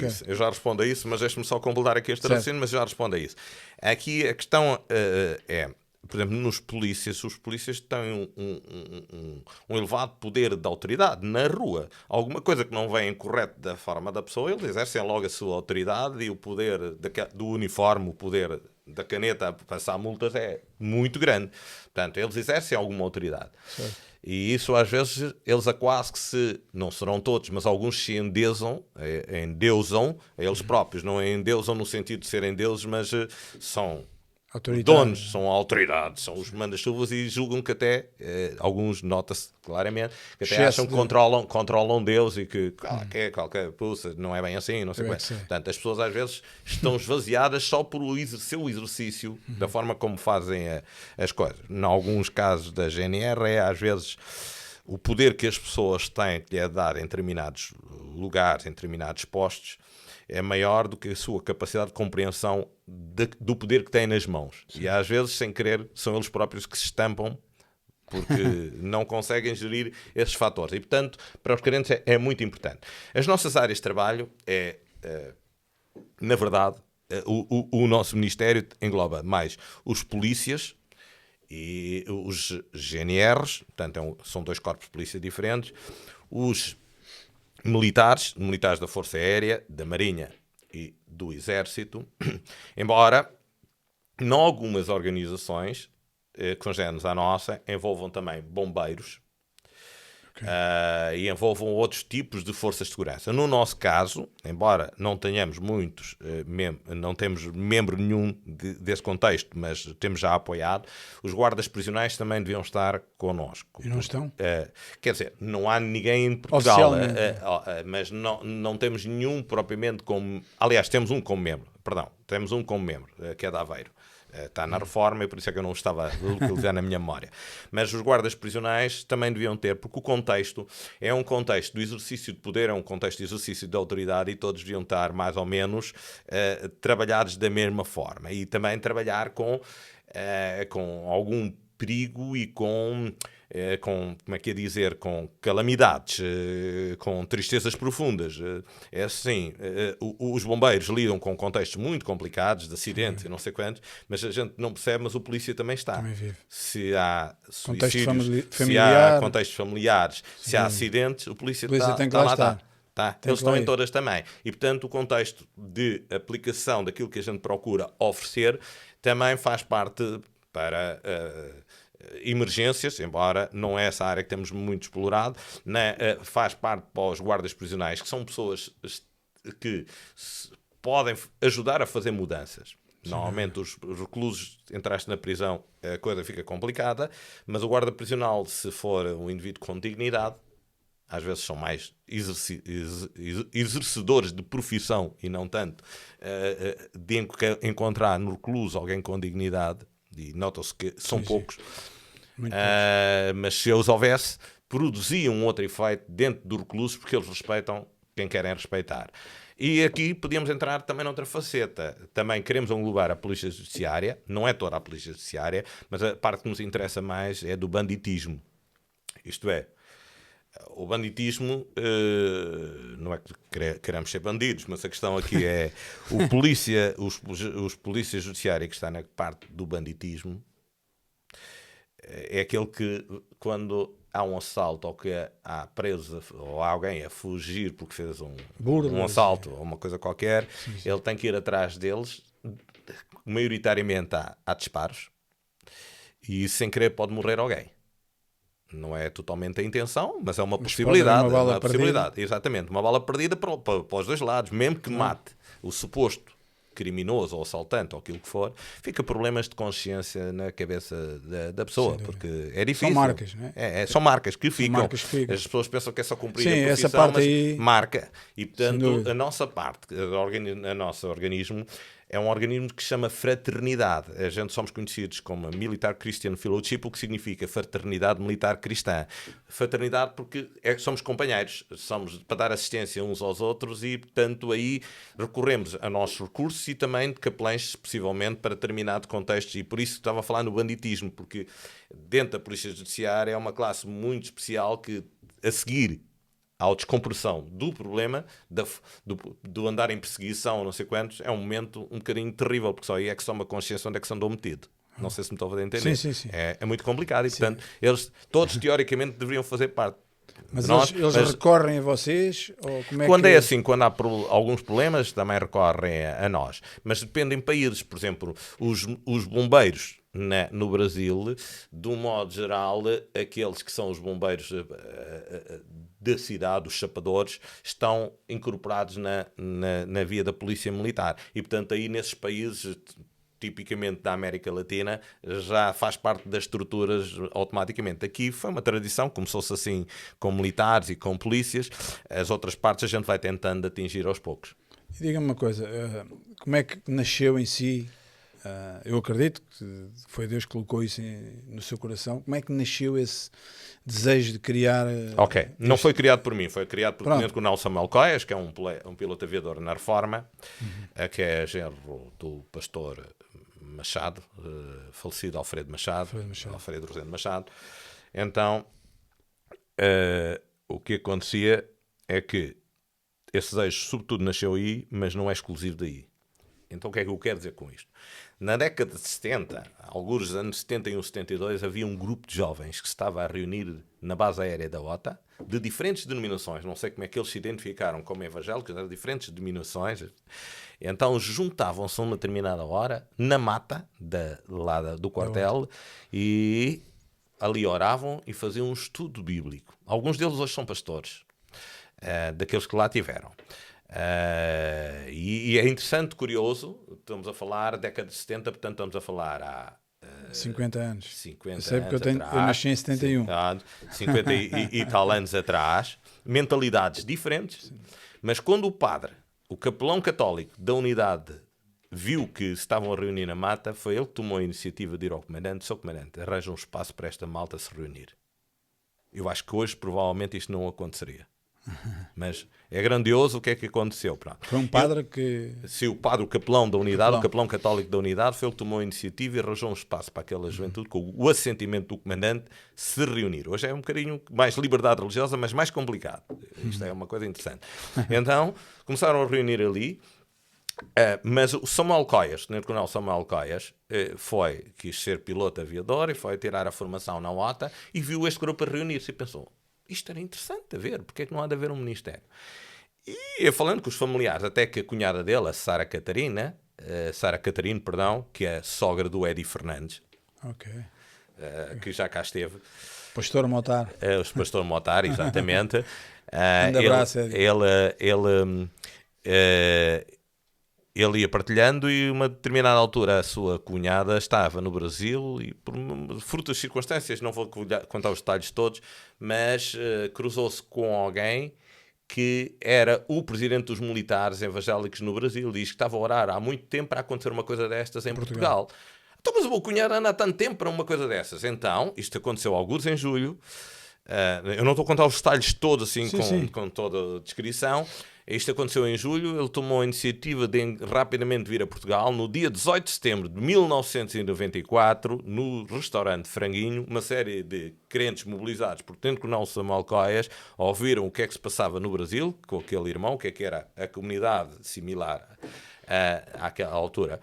[SPEAKER 2] a isso, mas deixe-me só completar aqui este raciocínio, mas já respondo a isso. Aqui a questão por exemplo, os polícias têm um elevado poder de autoridade na rua. Alguma coisa que não vem incorreto da forma da pessoa, eles exercem logo a sua autoridade e o poder do uniforme, o poder da caneta a passar multas é muito grande. Portanto, eles exercem alguma autoridade. Certo. E isso às vezes eles quase que não serão todos, mas alguns se endeusam a eles próprios. Não endeusam no sentido de serem deuses, mas são... donos, são autoridades, são os manda-chuvas e julgam que até, alguns nota-se claramente, que até acham que controlam Deus e que qualquer pulsa, não é bem assim, não sei como é. Portanto, as pessoas às vezes estão esvaziadas só por seu exercício da forma como fazem as coisas. Em alguns casos da GNR às vezes o poder que as pessoas têm que lhe é dar em determinados lugares, em determinados postos, é maior do que a sua capacidade de compreensão do poder que têm nas mãos. Sim. E às vezes, sem querer, são eles próprios que se estampam porque não conseguem gerir esses fatores. E, portanto, para os crentes é muito importante. As nossas áreas de trabalho na verdade, o nosso Ministério engloba mais os polícias e os GNRs, portanto são dois corpos de polícia diferentes, os militares da Força Aérea, da Marinha e do Exército, embora em algumas organizações congêneres à nossa envolvam também bombeiros, e envolvam outros tipos de forças de segurança. No nosso caso, embora não tenhamos muitos, não temos membro nenhum desse contexto, mas temos já apoiado, os guardas prisionais também deviam estar connosco.
[SPEAKER 3] E não estão?
[SPEAKER 2] Quer dizer, não há ninguém em Portugal, mas não temos nenhum propriamente como... Aliás, temos um como membro, que é de Aveiro. Está na reforma e por isso é que eu não estava a localizar na minha memória. Mas os guardas prisionais também deviam ter, porque o contexto é um contexto do exercício de poder, é um contexto de exercício de autoridade e todos deviam estar mais ou menos trabalhados da mesma forma. E também trabalhar com algum perigo e com como é que é dizer, com calamidades, com tristezas profundas. É assim, os bombeiros lidam com contextos muito complicados, de acidentes e não sei quantos, mas a gente não percebe, mas o polícia também está.
[SPEAKER 3] Também vive.
[SPEAKER 2] Se há
[SPEAKER 3] Contexto
[SPEAKER 2] suicídios, se
[SPEAKER 3] familiar,
[SPEAKER 2] há contextos familiares, se há acidentes, o polícia
[SPEAKER 3] tem que lá estar.
[SPEAKER 2] Eles estão em todas também. E, portanto, o contexto de aplicação daquilo que a gente procura oferecer também faz parte para emergências, embora não é essa área que temos muito explorado, né? Faz parte para os guardas prisionais, que são pessoas que podem ajudar a fazer mudanças. Normalmente os reclusos, entraste na prisão, a coisa fica complicada, mas o guarda prisional, se for um indivíduo com dignidade, às vezes são mais exercedores de profissão e não tanto de encontrar no recluso alguém com dignidade, e nota-se que são poucos, mas se os houvesse, produziam um outro efeito dentro do recluso, porque eles respeitam quem querem respeitar. E aqui podíamos entrar também noutra faceta. Também queremos englobar a Polícia Judiciária, não é toda a Polícia Judiciária, mas a parte que nos interessa mais é do banditismo. Isto é, o banditismo, não é que queremos ser bandidos, mas a questão aqui é os polícias judiciários que estão na parte do banditismo é aquele que, quando há um assalto ou que há preso ou há alguém a fugir porque fez um assalto ou uma coisa qualquer, ele tem que ir atrás deles, maioritariamente há disparos, e sem querer pode morrer alguém. Não é totalmente a intenção, mas é uma possibilidade.
[SPEAKER 3] Uma possibilidade.
[SPEAKER 2] Exatamente, uma bala perdida para os dois lados. Mesmo que mate o suposto criminoso ou assaltante ou aquilo que for, fica problemas de consciência na cabeça da pessoa, porque é difícil. São
[SPEAKER 3] marcas, não é?
[SPEAKER 2] São marcas que ficam.
[SPEAKER 3] Marcas que ficam.
[SPEAKER 2] As pessoas pensam que é só cumprir a profissão,
[SPEAKER 3] essa parte
[SPEAKER 2] mas
[SPEAKER 3] aí,
[SPEAKER 2] marca. E, portanto, a nossa parte, a nosso organismo, é um organismo que se chama fraternidade. A gente somos conhecidos como Military Christian Fellowship, o que significa fraternidade militar cristã. Fraternidade porque somos companheiros, somos para dar assistência uns aos outros e, portanto, aí recorremos a nossos recursos e também de capelães, possivelmente, para determinado contexto. E por isso estava a falar no banditismo, porque dentro da Polícia Judiciária é uma classe muito especial que, a seguir à descompressão do problema, do andar em perseguição, não sei quantos, é um momento um bocadinho terrível, porque só aí é que se toma consciência onde é que se andou metido. Não sei se me estou a fazer entender.
[SPEAKER 3] Sim.
[SPEAKER 2] É muito complicado e, portanto, eles todos, teoricamente, deveriam fazer parte.
[SPEAKER 3] Mas eles recorrem a vocês? Ou como é
[SPEAKER 2] quando
[SPEAKER 3] que...
[SPEAKER 2] é assim, quando há alguns problemas, também recorrem a nós. Mas depende em países. Por exemplo, os bombeiros no Brasil, de um modo geral, aqueles que são os bombeiros da cidade, os chapadores, estão incorporados na via da polícia militar. E, portanto, aí nesses países, tipicamente da América Latina, já faz parte das estruturas automaticamente. Aqui foi uma tradição, começou-se assim com militares e com polícias. As outras partes a gente vai tentando atingir aos poucos.
[SPEAKER 3] Diga-me uma coisa, como é que nasceu em si? Eu acredito que foi Deus que colocou isso no seu coração. Como é que nasceu esse desejo de criar...
[SPEAKER 2] Ok, não foi criado por mim, foi criado por Tenente Coronel Samuel Coias, que é um piloto aviador na Reforma, que é genro do pastor Machado, falecido Alfredo Machado. Alfredo Rosendo Machado. Então, o que acontecia é que esse desejo, sobretudo, nasceu aí, mas não é exclusivo daí. Então o que é que eu quero dizer com isto? Na década de 70, alguns dos anos 71, 72, havia um grupo de jovens que se estava a reunir na base aérea da OTA, de diferentes denominações, não sei como é que eles se identificaram como evangélicos, eram diferentes denominações, então juntavam-se a uma determinada hora, na mata do quartel, e ali oravam e faziam um estudo bíblico. Alguns deles hoje são pastores, daqueles que lá tiveram. E é interessante, curioso, estamos a falar década de 70, portanto estamos a falar há
[SPEAKER 3] 50 anos.
[SPEAKER 2] 50
[SPEAKER 3] eu sei porque
[SPEAKER 2] anos
[SPEAKER 3] eu nasci em 71.
[SPEAKER 2] 50 e tal anos atrás, mentalidades diferentes, mas quando o padre, o capelão católico da unidade, viu que se estavam a reunir na mata, foi ele que tomou a iniciativa de ir ao comandante: Sr. Comandante, arranja um espaço para esta malta se reunir. Eu acho que hoje provavelmente isto não aconteceria. Mas é grandioso o que é que aconteceu. Pronto.
[SPEAKER 3] Foi um padre que...
[SPEAKER 2] Se o padre, o capelão da unidade, o capelão católico da unidade, foi ele que tomou a iniciativa e arranjou um espaço para aquela juventude, com o assentimento do comandante, se reunir. Hoje é um bocadinho mais liberdade religiosa, mas mais complicado. Isto é uma coisa interessante. Então, começaram a reunir ali, mas o Samuel Coias, o tenente-coronel Samuel Coias, quis ser piloto aviador e foi tirar a formação na OTA e viu este grupo a reunir-se e pensou: isto era interessante a ver, porque é que não há de haver um ministério? E falando com os familiares, até que a cunhada dele, a Sara Catarino, que é a sogra do Eddie Fernandes, que já cá esteve.
[SPEAKER 3] Pastor Motar.
[SPEAKER 2] O pastor Motar, exatamente.
[SPEAKER 3] Um abraço, Eddie.
[SPEAKER 2] Ele ia partilhando e, a uma determinada altura, a sua cunhada estava no Brasil e, por frutas circunstâncias, não vou contar os detalhes todos, mas cruzou-se com alguém que era o presidente dos militares evangélicos no Brasil. Diz que estava a orar há muito tempo para acontecer uma coisa destas em Portugal. Então, mas o meu cunhado anda há tanto tempo para uma coisa dessas. Então, isto aconteceu alguns em julho. Eu não estou a contar os detalhes todos assim, com toda a descrição. Isto aconteceu em julho. Ele tomou a iniciativa de rapidamente vir a Portugal. No dia 18 de setembro de 1994, no restaurante Franguinho, uma série de crentes mobilizados por tenente-coronel Samuel Coias ouviram o que é que se passava no Brasil com aquele irmão, o que é que era a comunidade similar àquela altura.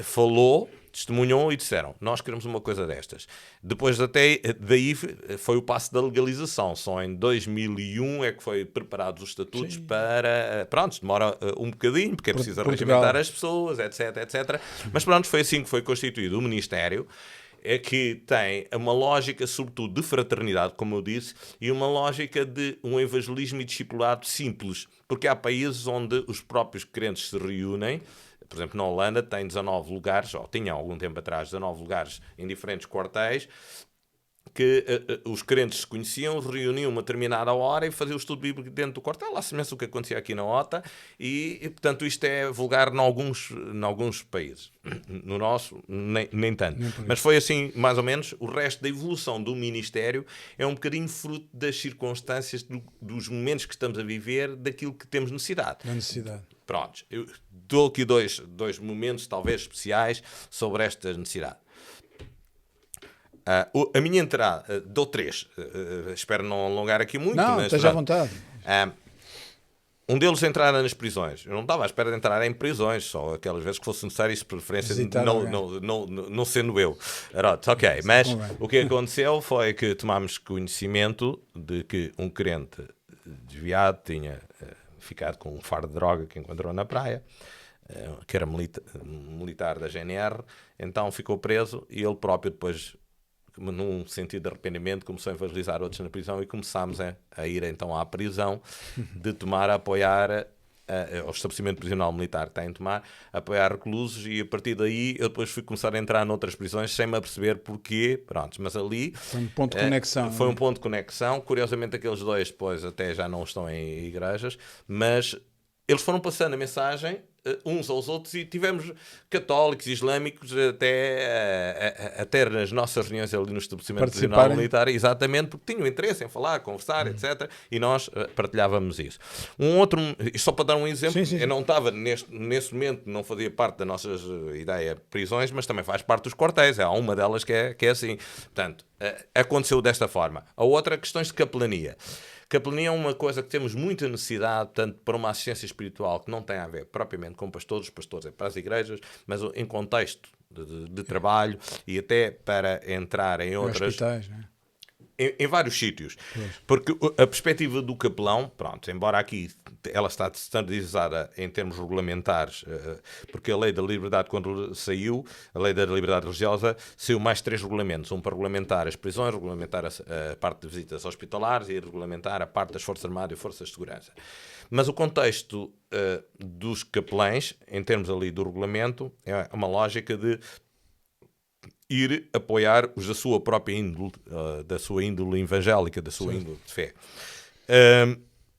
[SPEAKER 2] Falou, testemunhou e disseram: nós queremos uma coisa destas. Depois até daí foi o passo da legalização. Só em 2001 é que foi preparados os estatutos para... Pronto, demora um bocadinho, porque é preciso regimentar as pessoas, etc, etc. Mas pronto, foi assim que foi constituído o Ministério, que tem uma lógica, sobretudo, de fraternidade, como eu disse, e uma lógica de um evangelismo e discipulado simples. Porque há países onde os próprios crentes se reúnem. Por exemplo, na Holanda tem 19 lugares, ou tinha algum tempo atrás 19 lugares em diferentes quartéis, que os crentes se conheciam, reuniam uma determinada hora e faziam o estudo bíblico dentro do quartel, à semelhança do que acontecia aqui na OTA, e portanto isto é vulgar em alguns países. No nosso, nem tanto. Mas foi assim, mais ou menos. O resto da evolução do Ministério é um bocadinho fruto das circunstâncias, dos momentos que estamos a viver, daquilo que temos necessidade. Pronto, eu dou aqui dois momentos talvez especiais sobre esta necessidade. A minha entrada, dou três, espero não alongar aqui muito.
[SPEAKER 3] Não, esteja à vontade.
[SPEAKER 2] Um deles entrar nas prisões. Eu não estava à espera de entrar em prisões, só aquelas vezes que fosse necessário, isso de preferência, não sendo eu. Ok, mas o que aconteceu foi que tomámos conhecimento de que um crente desviado tinha ficado com um fardo de droga que encontrou na praia, que era militar da GNR, então ficou preso e ele próprio depois, num sentido de arrependimento, começou a evangelizar outros na prisão e começámos a ir então à prisão, de tomar, a apoiar ao estabelecimento prisional militar que está em Tomar, apoiar reclusos, e a partir daí eu depois fui começar a entrar noutras prisões sem me aperceber porquê, pronto, mas ali
[SPEAKER 3] foi um ponto de conexão.
[SPEAKER 2] Foi um ponto de conexão. Curiosamente aqueles dois depois até já não estão em igrejas, mas eles foram passando a mensagem uns aos outros, e tivemos católicos e islâmicos até nas nossas reuniões ali no estabelecimento prisional militar, exatamente porque tinham interesse em falar, conversar, etc. E nós partilhávamos isso. Um outro, só para dar um exemplo, eu não estava nesse momento, não fazia parte da nossa ideia prisões, mas também faz parte dos quartéis. Há uma delas que é assim. Portanto, aconteceu desta forma. A outra, questões de capelania. Capelania é uma coisa que temos muita necessidade, tanto para uma assistência espiritual que não tem a ver propriamente com pastores, os pastores é para as igrejas, mas em contexto de trabalho e até para entrar em outras...
[SPEAKER 3] Hospitais, não é?
[SPEAKER 2] Em vários sítios, porque a perspectiva do capelão, pronto, embora aqui ela está standardizada em termos regulamentares, porque a lei da liberdade, quando saiu, a lei da liberdade religiosa, saiu mais 3 regulamentos, um para regulamentar as prisões, regulamentar a parte de visitas hospitalares e regulamentar a parte das Forças Armadas e Forças de Segurança. Mas o contexto dos capelães, em termos ali do regulamento, é uma lógica de ir apoiar os da sua própria índole, da sua índole evangélica, da sua índole de fé.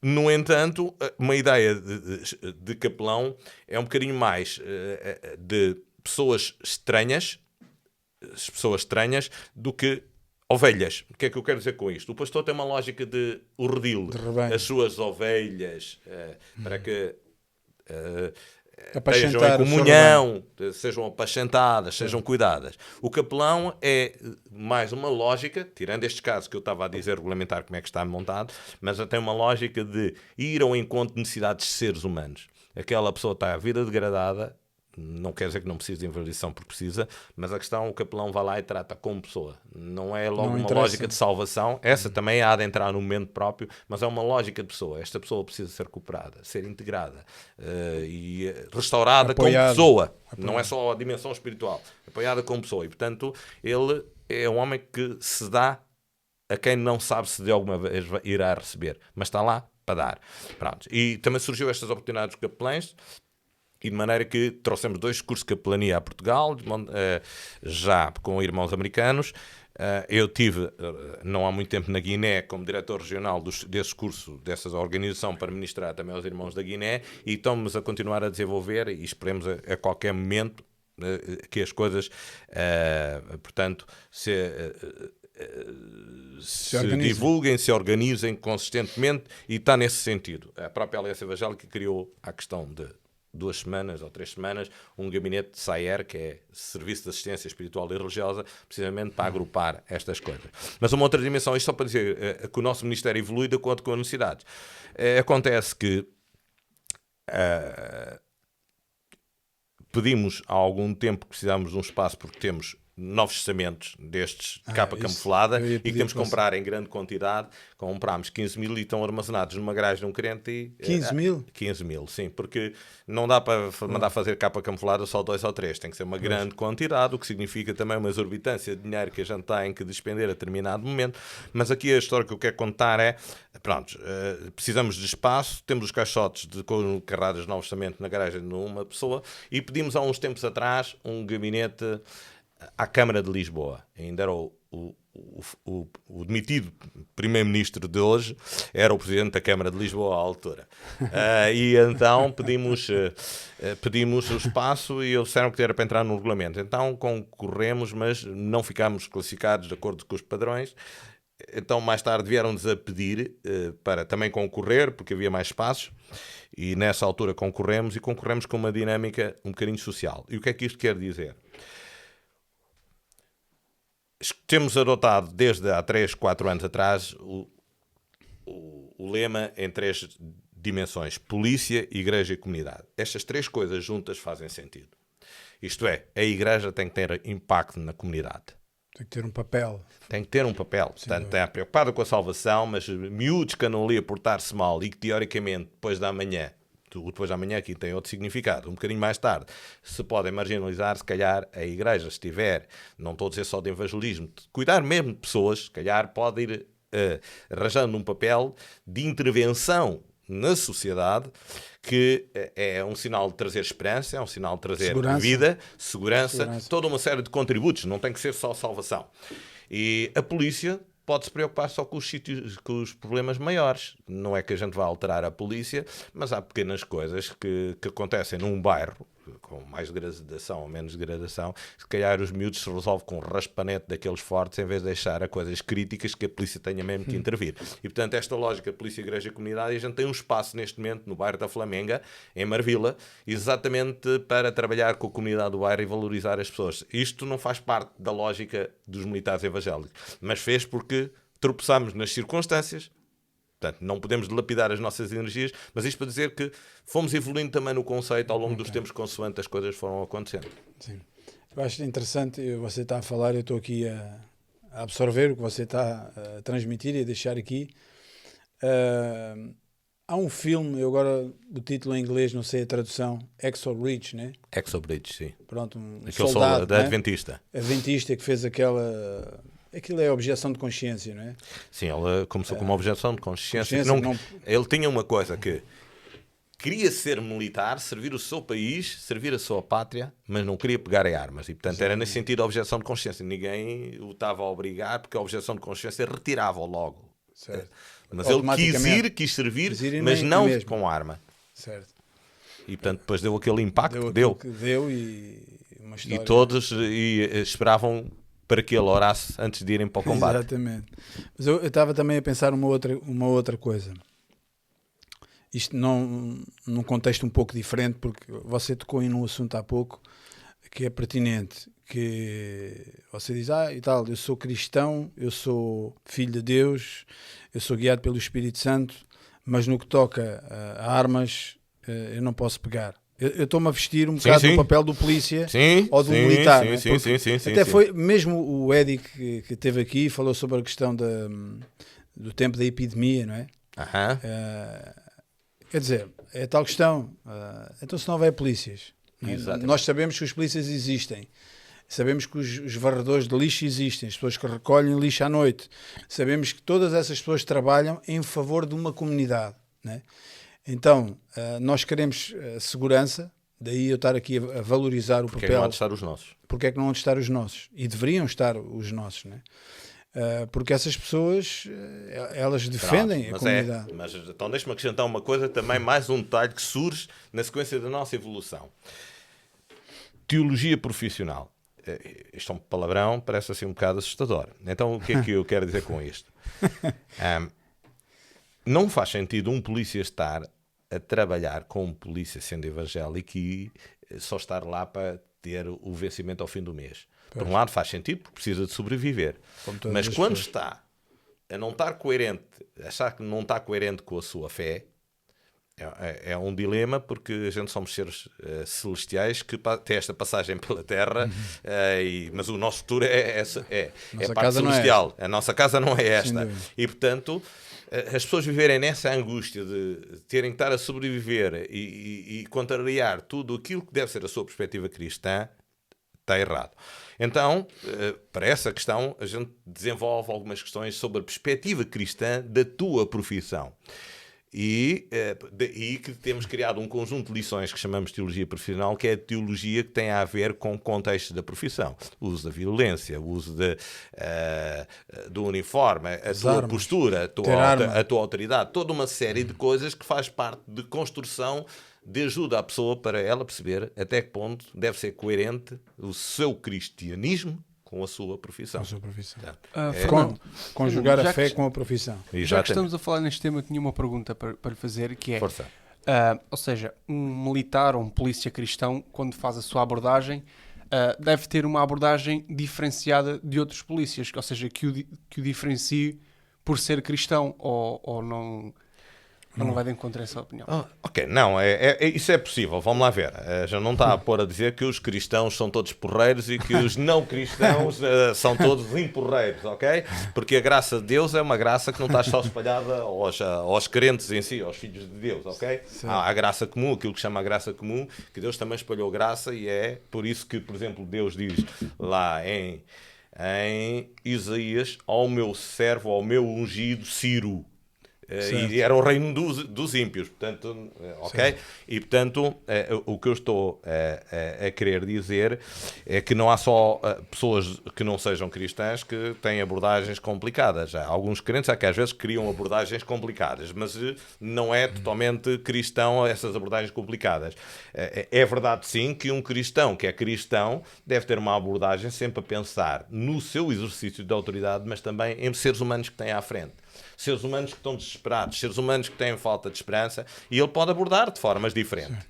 [SPEAKER 2] No entanto, uma ideia de capelão é um bocadinho mais de pessoas estranhas do que ovelhas. O que é que eu quero dizer com isto? O pastor tem uma lógica de o redil, as suas ovelhas, para que... estejam em comunhão, sejam apacentadas, sejam cuidadas. O capelão é mais uma lógica, tirando estes casos que eu estava a dizer, regulamentar como é que está montado, mas tem uma lógica de ir ao encontro de necessidades de seres humanos. Aquela pessoa está a vida degradada, não quer dizer que não precise de evangelização porque precisa, mas a questão, o capelão vai lá e trata como pessoa. Não é logo uma lógica de salvação, essa também há de entrar no momento próprio, mas é uma lógica de pessoa. Esta pessoa precisa ser recuperada, ser integrada e restaurada como pessoa. Não é só a dimensão espiritual, apoiada como pessoa. E, portanto, ele é um homem que se dá a quem não sabe se de alguma vez irá receber, mas está lá para dar. Pronto. E também surgiu estas oportunidades dos capelães, e de maneira que trouxemos 2 cursos de capelania a Portugal, já com irmãos americanos. Eu tive, não há muito tempo, na Guiné, como diretor regional desse curso, dessa organização, para ministrar também aos irmãos da Guiné, e estamos a continuar a desenvolver e esperemos a qualquer momento que as coisas, portanto, se divulguem, se organizem consistentemente, e está nesse sentido. A própria Aliança Evangélica criou a questão de 2 semanas ou 3 semanas, um gabinete de SAER, que é Serviço de Assistência Espiritual e Religiosa, precisamente para agrupar estas coisas. Mas uma outra dimensão, isto só para dizer que o nosso Ministério evolui de acordo com as necessidades. Acontece que pedimos há algum tempo que precisamos de um espaço porque temos novos testamentos destes de capa camuflada e que temos que comprar em grande quantidade. Comprámos 15 mil e estão armazenados numa garagem de um crente. E
[SPEAKER 3] 15 mil?
[SPEAKER 2] 15 mil, sim, porque não dá para mandar fazer capa camuflada só 2 ou 3, tem que ser uma grande quantidade, o que significa também uma exorbitância de dinheiro que a gente tem que despender a determinado momento. Mas aqui a história que eu quero contar é, pronto, precisamos de espaço, temos os caixotes com carradas de Novo Testamento na garagem de uma pessoa e pedimos há uns tempos atrás um gabinete à Câmara de Lisboa. Ainda era o demitido primeiro-ministro de hoje, era o presidente da Câmara de Lisboa à altura. E então pedimos o espaço e eles disseram que era para entrar no regulamento. Então concorremos, mas não ficámos classificados de acordo com os padrões. Então mais tarde vieram-nos a pedir para também concorrer, porque havia mais espaços, e nessa altura concorremos com uma dinâmica um bocadinho social. E o que é que isto quer dizer? Temos adotado desde há 3, 4 anos atrás o lema em 3 dimensões: polícia, igreja e comunidade. Estas 3 coisas juntas fazem sentido. Isto é, a igreja tem que ter impacto na comunidade.
[SPEAKER 3] Tem que ter um papel.
[SPEAKER 2] Portanto, está preocupado com a salvação, mas miúdos que andam ali a portar-se mal e que teoricamente depois da manhã, aqui tem outro significado, um bocadinho mais tarde, se podem marginalizar, se calhar a igreja, se tiver, não estou a dizer só de evangelismo, de cuidar mesmo de pessoas, se calhar pode ir arranjando um papel de intervenção na sociedade, que é um sinal de trazer esperança, é um sinal de trazer vida, segurança, toda uma série de contributos, não tem que ser só salvação. E a polícia pode-se preocupar só com os sítios, com os problemas maiores. Não é que a gente vá alterar a polícia, mas há pequenas coisas que acontecem num bairro, com mais degradação ou menos degradação, se calhar os miúdos se resolvem com um raspanete daqueles fortes, em vez de deixar a coisas críticas que a polícia tenha mesmo que intervir. E, portanto, esta lógica polícia, igreja e comunidade, a gente tem um espaço neste momento no bairro da Flamenga, em Marvila, exatamente para trabalhar com a comunidade do bairro e valorizar as pessoas. Isto não faz parte da lógica dos militares evangélicos, mas fez porque tropeçamos nas circunstâncias, Portanto, não podemos dilapidar as nossas energias, mas isto para dizer que fomos evoluindo também no conceito ao longo dos tempos, consoante as coisas foram acontecendo.
[SPEAKER 3] Sim. Eu acho interessante, você está a falar, eu estou aqui a absorver o que você está a transmitir e a deixar aqui. Há um filme, eu agora o título em inglês, não sei a tradução, Hacksaw Ridge, né?
[SPEAKER 2] Hacksaw Ridge, sim.
[SPEAKER 3] Pronto, um
[SPEAKER 2] Aquele
[SPEAKER 3] soldado,
[SPEAKER 2] da
[SPEAKER 3] né?
[SPEAKER 2] Adventista.
[SPEAKER 3] Adventista que fez aquela... Aquilo é objeção de consciência, não é?
[SPEAKER 2] Sim, ele começou com uma objeção de consciência.
[SPEAKER 3] consciência
[SPEAKER 2] Ele tinha uma coisa que queria ser militar, servir o seu país, servir a sua pátria, mas não queria pegar em armas. E, portanto, era nesse sentido a objeção de consciência. Ninguém o estava a obrigar, porque a objeção de consciência retirava-o logo.
[SPEAKER 3] Certo.
[SPEAKER 2] Mas ele quis servir, mas não com arma.
[SPEAKER 3] Certo.
[SPEAKER 2] E, portanto, depois deu aquele impacto.
[SPEAKER 3] Deu e uma história...
[SPEAKER 2] E todos esperavam para que ele orasse antes de irem para o combate.
[SPEAKER 3] Exatamente. Mas eu estava também a pensar uma outra coisa. Isto num contexto um pouco diferente, porque você tocou aí num assunto há pouco que é pertinente, que você diz, e tal, eu sou cristão, eu sou filho de Deus, eu sou guiado pelo Espírito Santo, mas no que toca a armas, eu não posso pegar. Eu estou-me a vestir um bocado do papel do polícia ou do militar. Até foi mesmo o Eddie que esteve aqui, falou sobre a questão do tempo da epidemia, não é? Quer dizer, é tal questão. Então se não houver polícias, nós sabemos que os polícias existem. Sabemos que os varredores de lixo existem, as pessoas que recolhem lixo à noite. Sabemos que todas essas pessoas trabalham em favor de uma comunidade, não é? Então, nós queremos segurança, daí eu estar aqui a valorizar o papel.
[SPEAKER 2] Porque é que não há de estar os nossos?
[SPEAKER 3] Porque é que não há de estar os nossos? E deveriam estar os nossos, não é? Porque essas pessoas, elas defendem a comunidade.
[SPEAKER 2] Mas então deixa-me acrescentar uma coisa, também mais um detalhe que surge na sequência da nossa evolução. Teologia profissional. Isto é um palavrão, parece assim um bocado assustador. Então o que é que eu quero dizer com isto? Não faz sentido um polícia estar a trabalhar com polícia sendo evangélico e só estar lá para ter o vencimento ao fim do mês. Por um lado faz sentido porque precisa de sobreviver. Mas quando está a não estar coerente, achar que não está coerente com a sua fé, é um dilema, porque a gente somos seres celestiais que tem esta passagem pela Terra, mas o nosso futuro é parte celestial. A nossa casa não é esta. E, portanto, as pessoas viverem nessa angústia de terem que estar a sobreviver e contrariar tudo aquilo que deve ser a sua perspectiva cristã, está errado. Então, para essa questão, a gente desenvolve algumas questões sobre a perspectiva cristã da tua profissão. E que temos criado um conjunto de lições que chamamos de teologia profissional, que é a teologia que tem a ver com contextos da profissão. O uso da violência, o uso do uniforme, a tua armas, postura, a tua autoridade, toda uma série de coisas que faz parte de construção de ajuda à pessoa para ela perceber até que ponto deve ser coerente o seu cristianismo com a sua profissão.
[SPEAKER 3] Com a sua profissão.
[SPEAKER 1] Conjugar
[SPEAKER 3] a fé com a profissão.
[SPEAKER 1] Exatamente. Já que estamos a falar neste tema, tinha uma pergunta para lhe fazer, que é...
[SPEAKER 2] Força.
[SPEAKER 1] Ou seja, um militar ou um polícia cristão, quando faz a sua abordagem, deve ter uma abordagem diferenciada de outros polícias, ou seja, que o diferencie por ser cristão, ou não... Não vai de encontro a essa opinião.
[SPEAKER 2] Ok, não, isso é possível, vamos lá ver. Já não está a pôr a dizer que os cristãos são todos porreiros e que os não cristãos são todos imporreiros, ok? Porque a graça de Deus é uma graça que não está só espalhada aos crentes em si, aos filhos de Deus, ok? Há a graça comum, aquilo que chama a graça comum, que Deus também espalhou graça, e é por isso que, por exemplo, Deus diz lá em Isaías, ao meu servo, ao meu ungido Ciro. E era o reino dos ímpios, portanto, ok? Sim. E, portanto, o que eu estou a querer dizer é que não há só pessoas que não sejam cristãs que têm abordagens complicadas. Há alguns crentes que às vezes criam abordagens complicadas, mas não é totalmente cristão essas abordagens complicadas. É verdade, sim, que um cristão que é cristão deve ter uma abordagem sempre a pensar no seu exercício de autoridade, mas também em seres humanos que têm à frente. Seres humanos que estão desesperados, seres humanos que têm falta de esperança, e ele pode abordar de formas diferentes.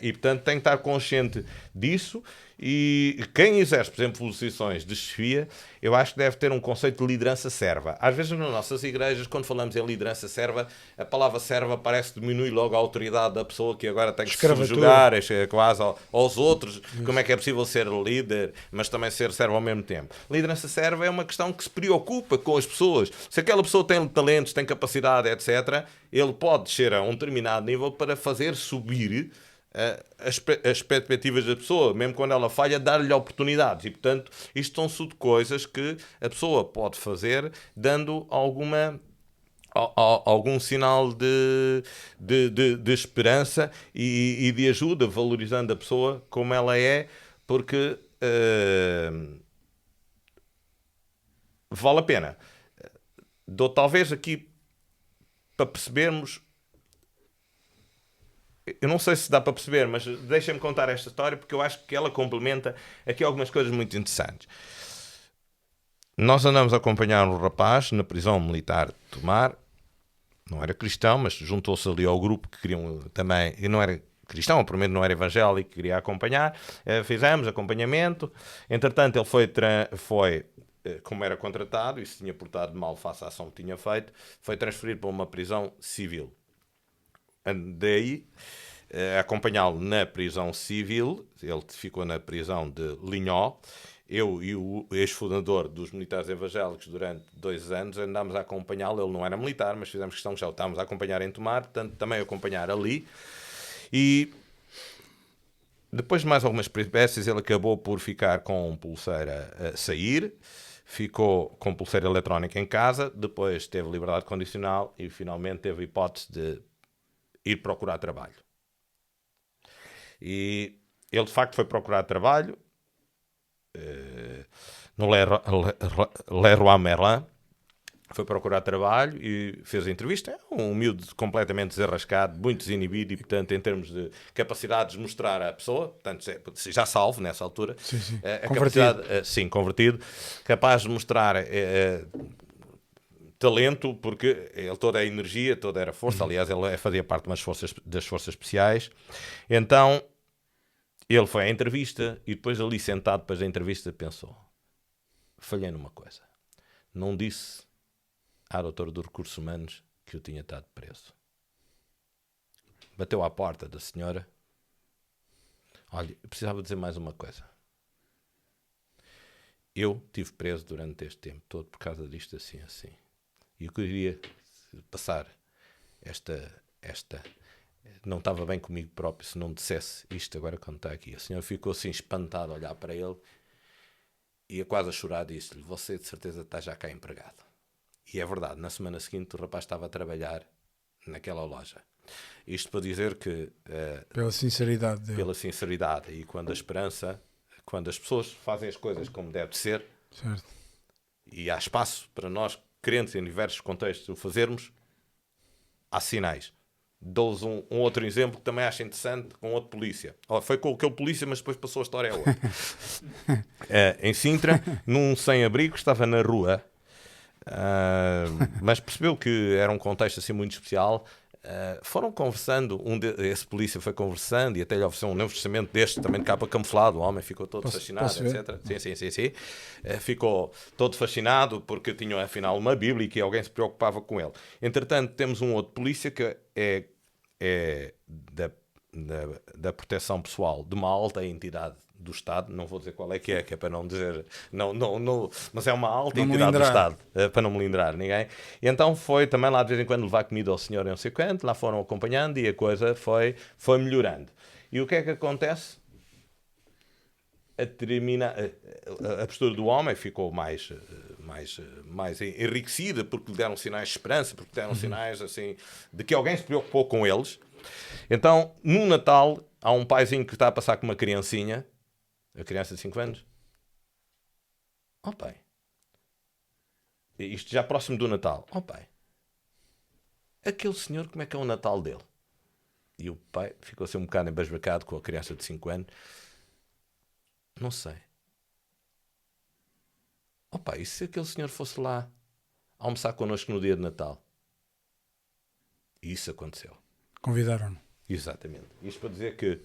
[SPEAKER 2] E, portanto, tem que estar consciente disso E quem exerce, por exemplo, posições de chefia, eu acho que deve ter um conceito de liderança serva. Às vezes nas nossas igrejas, quando falamos em liderança serva, a palavra serva parece que diminui logo a autoridade da pessoa que agora tem que se subjugar quase aos outros. Como é que é possível ser líder, mas também ser servo ao mesmo tempo? Liderança serva é uma questão que se preocupa com as pessoas. Se aquela pessoa tem talentos, tem capacidade, etc., ele pode descer a um determinado nível para fazer subir as perspectivas da pessoa, mesmo quando ela falha, dar-lhe oportunidades. E, portanto, isto são de coisas que a pessoa pode fazer dando algum sinal de esperança e de ajuda, valorizando a pessoa como ela é, porque vale a pena. Dou talvez aqui para percebermos. Eu não sei se dá para perceber, mas deixem-me contar esta história porque eu acho que ela complementa aqui algumas coisas muito interessantes. Nós andamos a acompanhar um rapaz na prisão militar de Tomar. Não era cristão, mas juntou-se ali ao grupo que queriam também... E não era cristão, primeiro não era evangélico, queria acompanhar. Fizemos acompanhamento. Entretanto, ele foi como era contratado e se tinha portado mal face à ação que tinha feito, foi transferido para uma prisão civil. Andei a acompanhá-lo na prisão civil, ele ficou na prisão de Linhó. Eu e o ex-fundador dos militares evangélicos durante 2 anos andámos a acompanhá-lo. Ele não era militar, mas fizemos questão que já o estávamos a acompanhar em Tomar, portanto também a acompanhar ali. E depois de mais algumas peripécias, ele acabou por ficar com pulseira a sair, ficou com pulseira eletrónica em casa, depois teve liberdade condicional e finalmente teve a hipótese de ir procurar trabalho. E ele de facto foi procurar trabalho no Leroy Merlin, foi procurar trabalho e fez a entrevista. É um miúdo completamente desarrascado, muito desinibido e, portanto, em termos de capacidade de mostrar à pessoa, portanto, já salvo nessa altura,
[SPEAKER 3] Sim.
[SPEAKER 2] a
[SPEAKER 3] Convertido.
[SPEAKER 2] capacidade, sim, convertido, capaz de mostrar talento, porque ele toda a energia, toda era força. Aliás, ele fazia parte das forças especiais. Então, ele foi à entrevista e depois ali sentado depois da entrevista pensou: falhei numa coisa. Não disse à doutora dos recursos humanos que eu tinha estado preso. Bateu à porta da senhora. Olha, eu precisava dizer mais uma coisa. Eu estive preso durante este tempo todo por causa disto assim. E eu queria passar esta... Não estava bem comigo próprio se não dissesse isto agora quando está aqui. A senhora ficou assim espantada a olhar para ele e quase a chorar, disse-lhe: você de certeza está já cá empregado. E é verdade, na semana seguinte o rapaz estava a trabalhar naquela loja. Isto para dizer que
[SPEAKER 3] Pela sinceridade dele.
[SPEAKER 2] pela sinceridade e quando a esperança, quando as pessoas fazem as coisas como deve ser,
[SPEAKER 3] Certo.
[SPEAKER 2] e há espaço para nós, crentes em diversos contextos, o fazermos, há sinais. Dou-vos um outro exemplo que também acho interessante, com outro polícia. Foi com aquele polícia, mas depois passou a história a outro. Em Sintra, num sem-abrigo, estava na rua, mas percebeu que era um contexto assim muito especial. Foram conversando, esse polícia foi conversando e até lhe ofereceu um Novo Testamento deste, também de capa camuflado. O homem ficou todo fascinado, etc. Sim. Ficou todo fascinado porque tinha afinal uma Bíblia e que alguém se preocupava com ele. Entretanto, temos um outro polícia que é da proteção pessoal de uma alta entidade do Estado, não vou dizer qual é que é para não dizer, não, mas é uma alta entidade do Estado, para não melindrar ninguém. E então foi também lá de vez em quando levar comida ao senhor e não sei quanto, lá foram acompanhando e a coisa foi melhorando. E o que é que acontece? A postura do homem ficou mais enriquecida porque lhe deram sinais de esperança, porque deram sinais assim de que alguém se preocupou com eles. Então, no Natal, há um paizinho que está a passar com uma criancinha, a criança de 5 anos. Pai, isto já próximo do Natal. Pai, aquele senhor, como é que é o Natal dele? E o pai ficou assim um bocado embasbacado com a criança de 5 anos. Não sei. Pai, e se aquele senhor fosse lá almoçar connosco no dia de Natal? E isso aconteceu.
[SPEAKER 3] Convidaram-no.
[SPEAKER 2] Exatamente. Isto para dizer que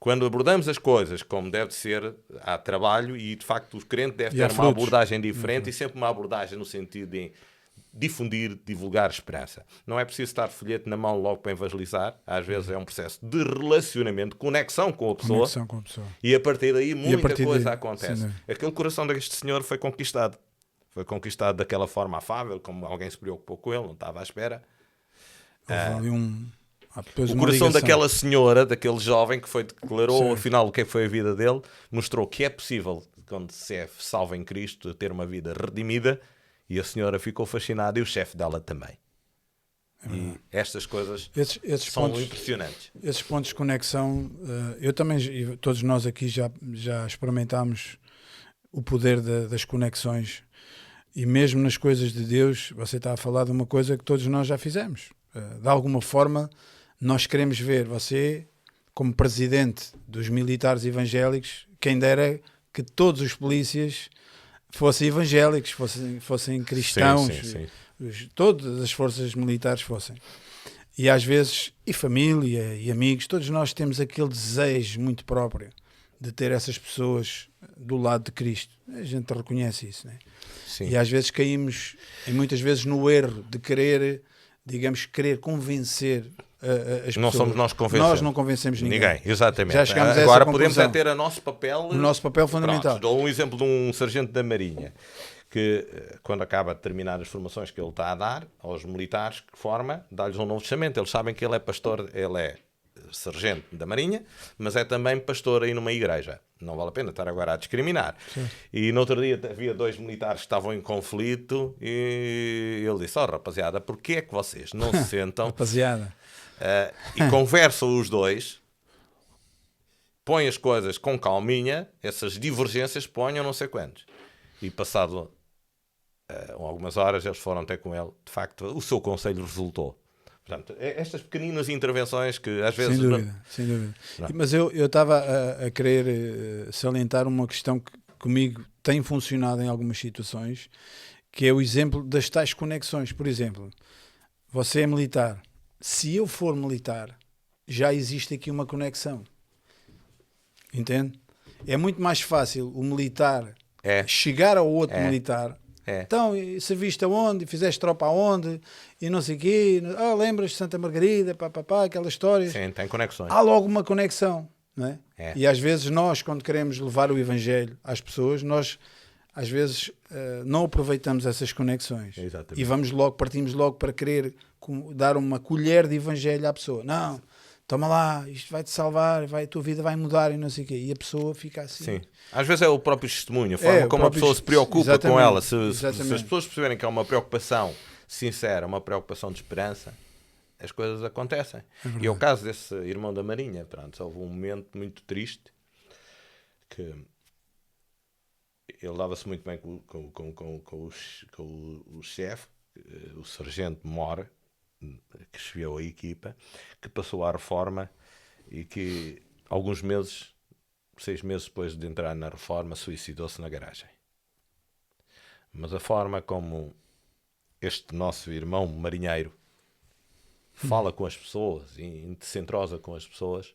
[SPEAKER 2] quando abordamos as coisas como deve ser, há trabalho e, de facto, o crente deve
[SPEAKER 3] E há
[SPEAKER 2] ter uma
[SPEAKER 3] frutos.
[SPEAKER 2] abordagem diferente e sempre uma abordagem no sentido de difundir, divulgar esperança. Não é preciso estar folheto na mão logo para evangelizar. Às vezes é um processo de relacionamento, conexão com a pessoa.
[SPEAKER 3] Conexão com a pessoa.
[SPEAKER 2] E a partir daí muita
[SPEAKER 3] partir
[SPEAKER 2] coisa
[SPEAKER 3] daí,
[SPEAKER 2] acontece.
[SPEAKER 3] sim,
[SPEAKER 2] Aquele coração deste senhor foi conquistado. Foi conquistado daquela forma afável, como alguém se preocupou com ele, não estava à espera.
[SPEAKER 3] Houve ali depois
[SPEAKER 2] O
[SPEAKER 3] uma
[SPEAKER 2] coração
[SPEAKER 3] ligação.
[SPEAKER 2] daquela senhora, daquele jovem que declarou,
[SPEAKER 3] Sim.
[SPEAKER 2] afinal, o que foi a vida dele, mostrou que é possível, quando se é salvo em Cristo, ter uma vida redimida, e a senhora ficou fascinada e o chefe dela também. E estas coisas
[SPEAKER 3] Esses
[SPEAKER 2] são
[SPEAKER 3] pontos,
[SPEAKER 2] impressionantes.
[SPEAKER 3] esses pontos de conexão, eu também, e todos nós aqui já experimentámos o poder das conexões, e mesmo nas coisas de Deus, você está a falar de uma coisa que todos nós já fizemos. De alguma forma, nós queremos ver você, como presidente dos militares evangélicos, quem dera que todos os polícias fossem evangélicos, fossem cristãos,
[SPEAKER 2] Sim.
[SPEAKER 3] todas as forças militares fossem. E às vezes, e família, e amigos, todos nós temos aquele desejo muito próprio de ter essas pessoas do lado de Cristo. A gente reconhece isso, né?
[SPEAKER 2] Sim.
[SPEAKER 3] E às vezes caímos, e muitas vezes, no erro de querer convencer as pessoas.
[SPEAKER 2] Não somos nós que convencemos.
[SPEAKER 3] Nós não convencemos ninguém.
[SPEAKER 2] Exatamente.
[SPEAKER 3] Já chegámos a essa
[SPEAKER 2] Agora
[SPEAKER 3] conclusão.
[SPEAKER 2] podemos ter o nosso papel.
[SPEAKER 3] O nosso papel fundamental.
[SPEAKER 2] Pronto, dou um exemplo de um sargento da Marinha que, quando acaba de terminar as formações que ele está a dar aos militares que forma, dá-lhes um novo chamamento. Eles sabem que ele é pastor, ele é sargento da Marinha, mas é também pastor aí numa igreja. Não vale a pena estar agora a discriminar.
[SPEAKER 3] Sim.
[SPEAKER 2] E no outro dia havia 2 militares que estavam em conflito e ele disse: rapaziada, porquê é que vocês não se sentam
[SPEAKER 3] Rapaziada.
[SPEAKER 2] e conversam os dois, põem as coisas com calminha, essas divergências ponham não sei quantos. E passado algumas horas eles foram ter com ele. De facto, o seu conselho resultou. Portanto, estas pequeninas intervenções que às vezes...
[SPEAKER 3] Sem dúvida.
[SPEAKER 2] Não.
[SPEAKER 3] Mas eu estava a querer salientar uma questão que comigo tem funcionado em algumas situações, que é o exemplo das tais conexões. Por exemplo, você é militar. Se eu for militar, já existe aqui uma conexão. Entende? É muito mais fácil o militar chegar ao outro militar. Então, serviste aonde? Fizeste tropa aonde? E não sei o quê. Lembras de Santa Margarida? Aquelas histórias.
[SPEAKER 2] Sim, tem conexões.
[SPEAKER 3] Há logo uma conexão. Não é? E às vezes nós, quando queremos levar o Evangelho às pessoas, nós às vezes não aproveitamos essas conexões.
[SPEAKER 2] Exatamente.
[SPEAKER 3] E partimos logo para querer dar uma colher de Evangelho à pessoa. Não, toma lá, isto vai-te salvar, a tua vida vai mudar e não sei o quê. E a pessoa fica assim.
[SPEAKER 2] Sim. Às vezes é o próprio testemunho, a forma como a pessoa se preocupa com ela. Se as pessoas perceberem que é uma preocupação sincera, uma preocupação de esperança, as coisas acontecem. E é o caso desse irmão da Marinha. Pronto, houve um momento muito triste que ele dava-se muito bem com o chefe, o sargento Mora, que chefiou a equipa, que passou à reforma e que alguns meses, 6 meses depois de entrar na reforma, suicidou-se na garagem. Mas a forma como este nosso irmão marinheiro fala com as pessoas e se entrosa com as pessoas,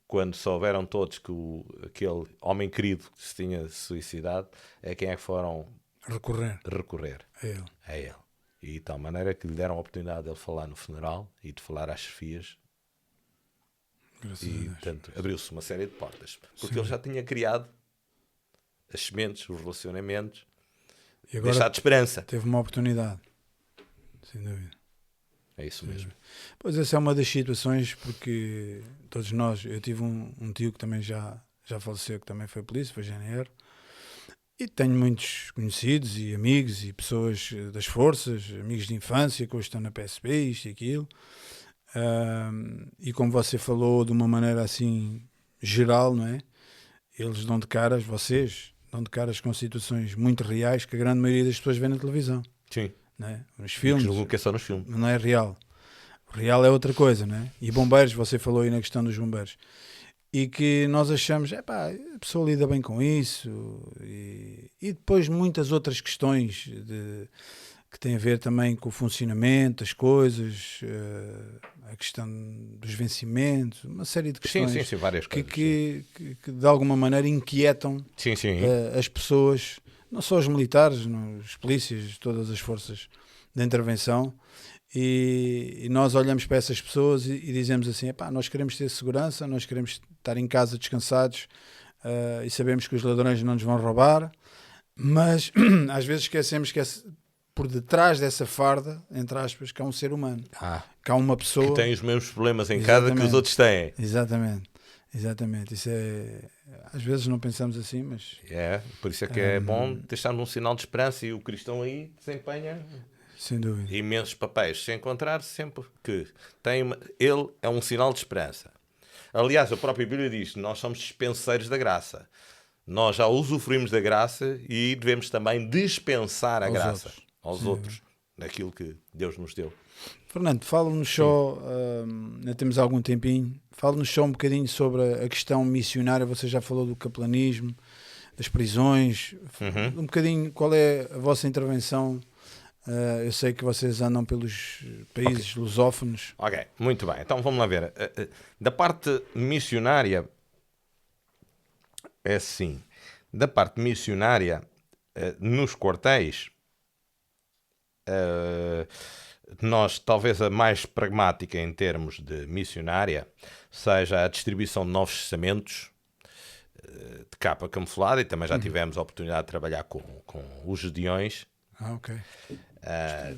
[SPEAKER 2] quando souberam todos que aquele homem querido que se tinha suicidado, quem é que foram recorrer a ele. E de tal maneira que lhe deram a oportunidade de ele falar no funeral e de falar às chefias. E, portanto, abriu-se uma série de portas. Porque ele já tinha criado as sementes, os relacionamentos,
[SPEAKER 3] e agora
[SPEAKER 2] deixado esperança.
[SPEAKER 3] Teve uma oportunidade. Sem dúvida.
[SPEAKER 2] É isso mesmo.
[SPEAKER 3] Pois essa é uma das situações, porque todos nós, eu tive um tio que também já faleceu, que também foi polícia, foi GNR, e tenho muitos conhecidos e amigos e pessoas das forças, amigos de infância que hoje estão na PSP, isto e aquilo, e como você falou de uma maneira assim geral, não é? Eles dão de caras, vocês dão de caras com situações muito reais que a grande maioria das pessoas vê na televisão.
[SPEAKER 2] Sim.
[SPEAKER 3] Não é? Nos filmes,
[SPEAKER 2] Que é só nos filmes.
[SPEAKER 3] não é real. O real é outra coisa, não é? E bombeiros, você falou aí na questão dos bombeiros, e que nós achamos, a pessoa lida bem com isso, e depois muitas outras questões que tem a ver também com o funcionamento das coisas, a questão dos vencimentos, uma série de questões
[SPEAKER 2] sim, várias coisas.
[SPEAKER 3] Que de alguma maneira inquietam
[SPEAKER 2] Sim.
[SPEAKER 3] as pessoas, não só os militares, os polícias, todas as forças de intervenção, e nós olhamos para essas pessoas e dizemos assim, nós queremos ter segurança, nós queremos estar em casa descansados, e sabemos que os ladrões não nos vão roubar, mas às vezes esquecemos que por detrás dessa farda, entre aspas, que há um ser humano, que há uma pessoa
[SPEAKER 2] que tem os mesmos problemas em casa que os outros têm.
[SPEAKER 3] Exatamente. Isso às vezes não pensamos assim, mas
[SPEAKER 2] Por isso é que é bom deixar-nos um sinal de esperança, e o cristão aí desempenha
[SPEAKER 3] sem dúvida
[SPEAKER 2] imensos papéis. Se encontrar sempre que ele é um sinal de esperança. Aliás, a própria Bíblia diz que nós somos dispenseiros da graça. Nós já usufruímos da graça e devemos também dispensar a graça aos outros, naquilo que Deus nos deu.
[SPEAKER 3] Fernando, fala-nos só, ainda temos algum tempinho, fala-nos só um bocadinho sobre a questão missionária. Você já falou do capelanismo, das prisões, um bocadinho qual é a vossa intervenção. Eu sei que vocês andam pelos países lusófonos.
[SPEAKER 2] Ok, muito bem. Então vamos lá ver. Da parte missionária, é assim. Da parte missionária, nos quartéis, nós, talvez a mais pragmática em termos de missionária, seja a distribuição de novos testamentos de capa camuflada, e também já tivemos a oportunidade de trabalhar com os gedeões.
[SPEAKER 3] Ok.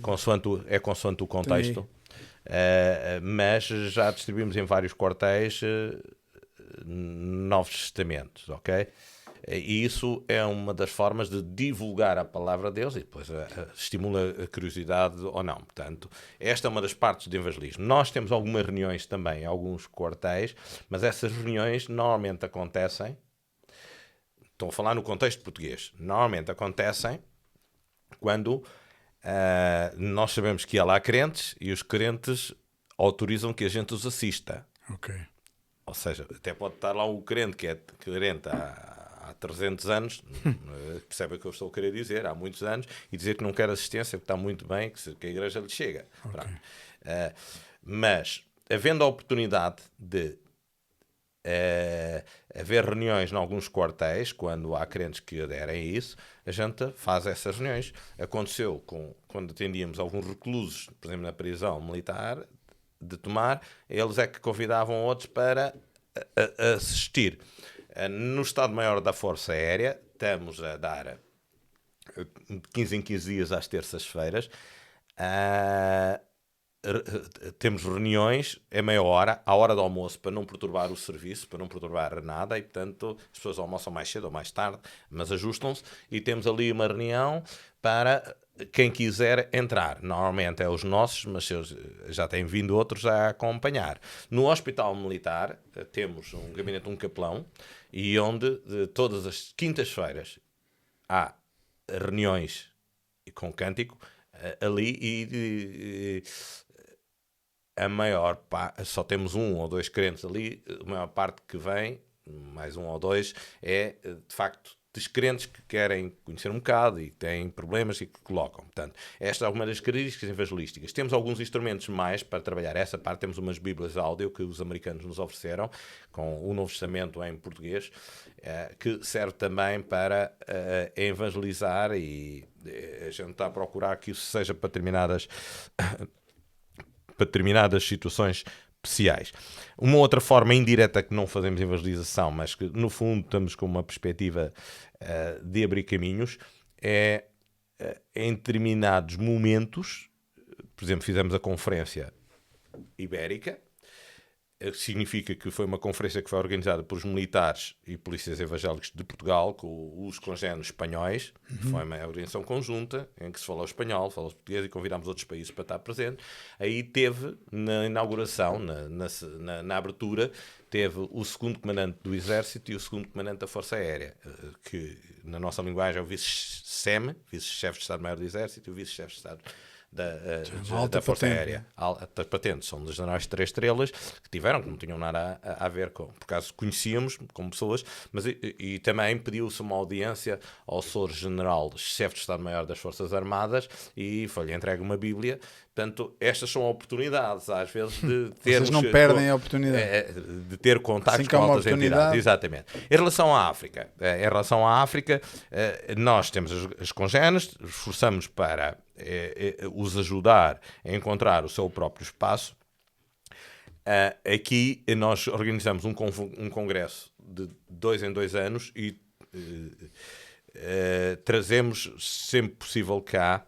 [SPEAKER 2] Consoante o contexto, mas já distribuímos em vários quartéis novos testamentos, ok? E isso é uma das formas de divulgar a palavra de Deus, e depois estimula a curiosidade ou não. Portanto, esta é uma das partes do evangelismo. Nós temos algumas reuniões também em alguns quartéis, mas essas reuniões normalmente acontecem, estou a falar no contexto português, normalmente acontecem quando nós sabemos que há lá crentes e os crentes autorizam que a gente os assista.
[SPEAKER 3] Ok.
[SPEAKER 2] Ou seja, até pode estar lá um crente que é crente há 300 anos, percebe o que eu estou a querer dizer, há muitos anos, e dizer que não quer assistência, que está muito bem, que a igreja lhe chega. Okay. Mas, havendo a oportunidade de haver reuniões em alguns quartéis, quando há crentes que aderem a isso, a gente faz essas reuniões. Aconteceu quando atendíamos alguns reclusos, por exemplo, na prisão militar de Tomar, eles é que convidavam outros para assistir. No Estado-Maior da Força Aérea, estamos a dar 15 em 15 dias às terças-feiras, temos reuniões, é meia hora, à hora do almoço, para não perturbar o serviço, para não perturbar nada, e portanto as pessoas almoçam mais cedo ou mais tarde, mas ajustam-se, e temos ali uma reunião para quem quiser entrar. Normalmente é os nossos, mas já têm vindo outros a acompanhar. No Hospital Militar temos um gabinete de um capelão, e onde todas as quintas-feiras há reuniões com cântico ali, e a maior parte, só temos um ou dois crentes ali, a maior parte que vem, mais um ou dois, é de facto descrentes que querem conhecer um bocado e que têm problemas e que colocam. Portanto, esta é uma das características evangelísticas. Temos alguns instrumentos mais para trabalhar essa parte. Temos umas bíblias áudio que os americanos nos ofereceram, com o Novo Testamento em português, que serve também para evangelizar, e a gente está a procurar que isso seja para determinadas situações especiais. Uma outra forma indireta que não fazemos evangelização, mas que no fundo estamos com uma perspectiva de abrir caminhos, é em determinados momentos. Por exemplo, fizemos a Conferência Ibérica, significa que foi uma conferência que foi organizada pelos militares e polícias evangélicos de Portugal, com os congéneres espanhóis. Foi uma organização conjunta em que se falou espanhol, falou português, e convidámos outros países para estar presentes. Aí teve, na inauguração, na abertura, teve o segundo comandante do Exército e o segundo comandante da Força Aérea, que na nossa linguagem é o vice-SEM, vice-chefe de Estado-Maior do Exército, e o vice-chefe de Estado
[SPEAKER 3] alta
[SPEAKER 2] da Força
[SPEAKER 3] patente.
[SPEAKER 2] Aérea. Altas patentes, são generais de 3 estrelas que tiveram, que não tinham nada a ver com, por acaso conhecíamos como pessoas, mas e também pediu-se uma audiência ao Sr. General, chefe de Estado-Maior das Forças Armadas, e foi-lhe entregue uma Bíblia. Portanto, estas são oportunidades, às vezes, de termos...
[SPEAKER 3] Vocês não perdem a oportunidade.
[SPEAKER 2] De ter contactos
[SPEAKER 3] Assim que há
[SPEAKER 2] com
[SPEAKER 3] uma
[SPEAKER 2] altas entidades. Exatamente. Em relação à África, nós temos as congéneres, esforçamos para os ajudar a encontrar o seu próprio espaço. Aqui nós organizamos um congresso de 2 em 2 anos e trazemos sempre possível cá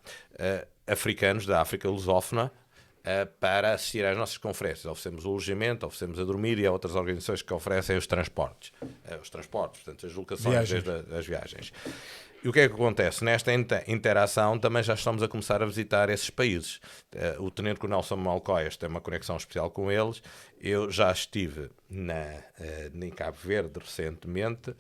[SPEAKER 2] africanos da África lusófona para assistir às nossas conferências. Oferecemos o alojamento, oferecemos a dormir e há outras organizações que oferecem os transportes, portanto, as locações, desde as viagens. E o que é que acontece? Nesta interação também já estamos a começar a visitar esses países. O Tenente-Coronel Samuel Coias tem uma conexão especial com eles. Eu já estive em Cabo Verde recentemente.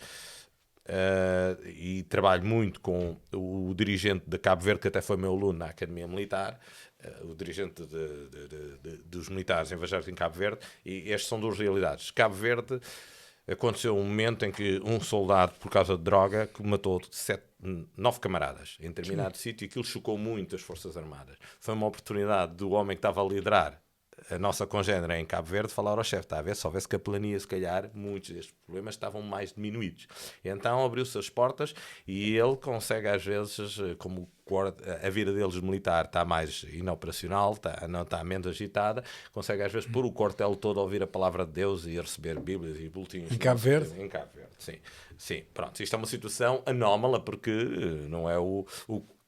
[SPEAKER 2] E trabalho muito com o dirigente de Cabo Verde, que até foi meu aluno na Academia Militar, o dirigente dos militares evangélicos em Cabo Verde, e estas são duas realidades. Cabo Verde, aconteceu um momento em que um soldado, por causa de droga, que matou 9 camaradas em determinado sítio, e aquilo chocou muito as Forças Armadas. Foi uma oportunidade do homem que estava a liderar a nossa congénere em Cabo Verde falar ao chefe, está a ver, se houvesse capelania, se calhar muitos destes problemas estavam mais diminuídos. E então abriu-se as portas e ele consegue às vezes, como a vida deles militar está mais inoperacional, não está menos agitada, consegue às vezes pôr o quartel todo a ouvir a palavra de Deus e a receber Bíblias e boletins.
[SPEAKER 3] Em Cabo Verde?
[SPEAKER 2] Em Cabo Verde, sim. Sim, pronto, isto é uma situação anómala porque não é o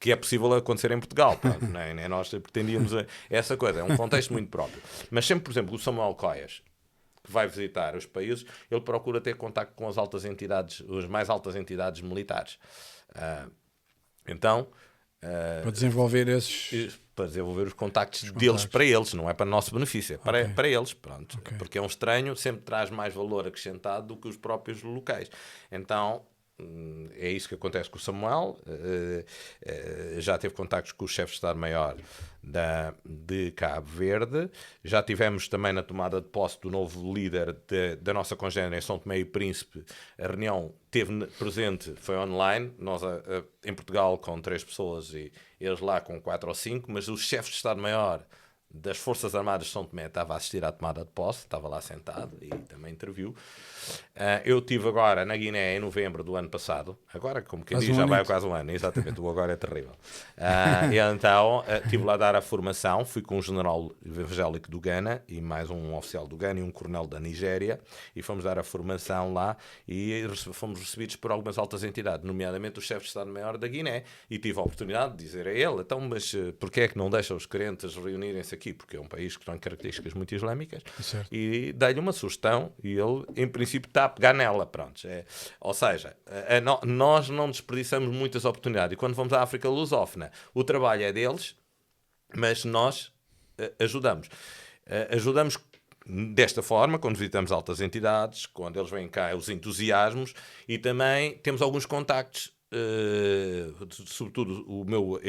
[SPEAKER 2] que é possível acontecer em Portugal. Pronto, nem nós pretendíamos essa coisa. É um contexto muito próprio. Mas sempre, por exemplo, o Samuel Coias, que vai visitar os países, ele procura ter contacto com as mais altas entidades militares.
[SPEAKER 3] Para desenvolver
[SPEAKER 2] para desenvolver os contactos deles para eles, não é para o nosso benefício, é para eles, pronto. Porque é um estranho, sempre traz mais valor acrescentado do que os próprios locais. Então, é isso que acontece com o Samuel. Já teve contactos com o chefe de Estado-Maior de Cabo Verde. Já tivemos também na tomada de posse do novo líder da nossa congénere em São Tomé e Príncipe. A reunião teve presente, foi online, nós em Portugal com 3 pessoas e eles lá com 4 ou 5, mas o chefe de Estado-Maior das Forças Armadas de São Tomé estava a assistir à tomada de posse, estava lá sentado e também interviu. Eu estive agora na Guiné em novembro do ano passado, agora como quem diz já vai quase um ano, exatamente, o agora é terrível. E então estive lá a dar a formação, fui com um general evangélico do Ghana e mais um oficial do Ghana e um coronel da Nigéria e fomos dar a formação lá e fomos recebidos por algumas altas entidades, nomeadamente o chefe de Estado-Maior da Guiné, e tive a oportunidade de dizer a ele, então, mas porquê é que não deixa os crentes reunirem-se aqui? Porque é um país que tem características muito islâmicas.
[SPEAKER 3] Certo.
[SPEAKER 2] E dei-lhe uma sugestão e ele, em princípio, está a pegar nela. Pronto. Ou seja, nós não desperdiçamos muitas oportunidades. E quando vamos à África lusófona, o trabalho é deles, mas nós ajudamos. Ajudamos desta forma, quando visitamos altas entidades, quando eles vêm cá, os entusiasmos, e também temos alguns contactos, sobretudo o meu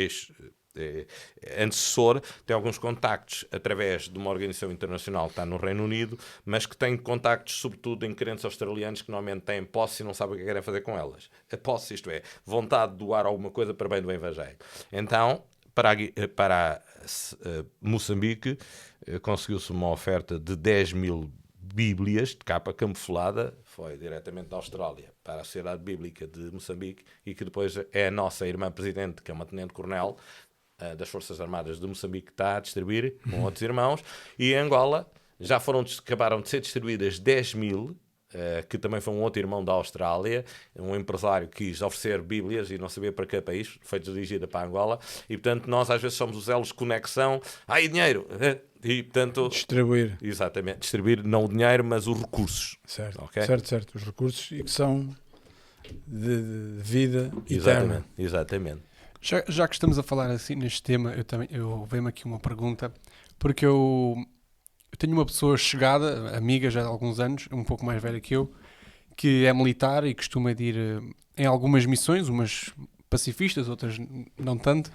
[SPEAKER 2] antecessor tem alguns contactos através de uma organização internacional que está no Reino Unido, mas que tem contactos sobretudo em crentes australianos que normalmente têm posse e não sabem o que querem fazer com elas. A posse, isto é, vontade de doar alguma coisa para bem do Evangelho. Então, para Moçambique, conseguiu-se uma oferta de 10.000 Bíblias de capa camuflada, foi diretamente da Austrália para a Sociedade Bíblica de Moçambique, e que depois é a nossa irmã presidente, que é uma tenente-coronel das Forças Armadas de Moçambique, que está a distribuir com outros irmãos. E em Angola já acabaram de ser distribuídas 10.000, que também foi um outro irmão da Austrália, um empresário que quis oferecer Bíblias e não sabia para que país, foi dirigida para Angola, e portanto nós às vezes somos os elos de conexão. Dinheiro! E portanto...
[SPEAKER 3] Distribuir.
[SPEAKER 2] Exatamente, distribuir não o dinheiro, mas os recursos.
[SPEAKER 3] Certo,
[SPEAKER 2] okay?
[SPEAKER 3] certo. Os recursos e que são de vida
[SPEAKER 2] eterna.
[SPEAKER 3] eterna.
[SPEAKER 2] Exatamente.
[SPEAKER 1] Já que estamos a falar assim neste tema, eu veio-me aqui uma pergunta, porque eu tenho uma pessoa chegada, amiga já há alguns anos, um pouco mais velha que eu, que é militar e costuma ir em algumas missões, umas pacifistas, outras não tanto,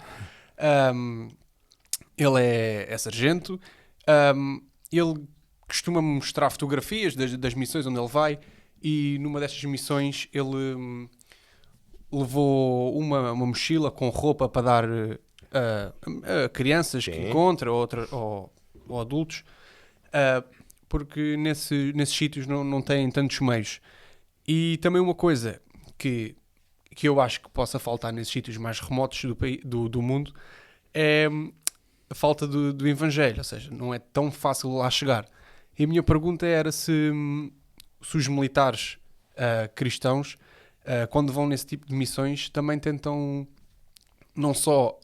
[SPEAKER 1] Ele é sargento. Ele costuma mostrar fotografias das missões onde ele vai, e numa destas missões ele levou uma mochila com roupa para dar a crianças que
[SPEAKER 2] Sim.
[SPEAKER 1] encontra ou adultos, porque nesses sítios não têm tantos meios. E também uma coisa que eu acho que possa faltar nesses sítios mais remotos do mundo é a falta do Evangelho, ou seja, não é tão fácil lá chegar. E a minha pergunta era se os militares cristãos, quando vão nesse tipo de missões, também tentam não só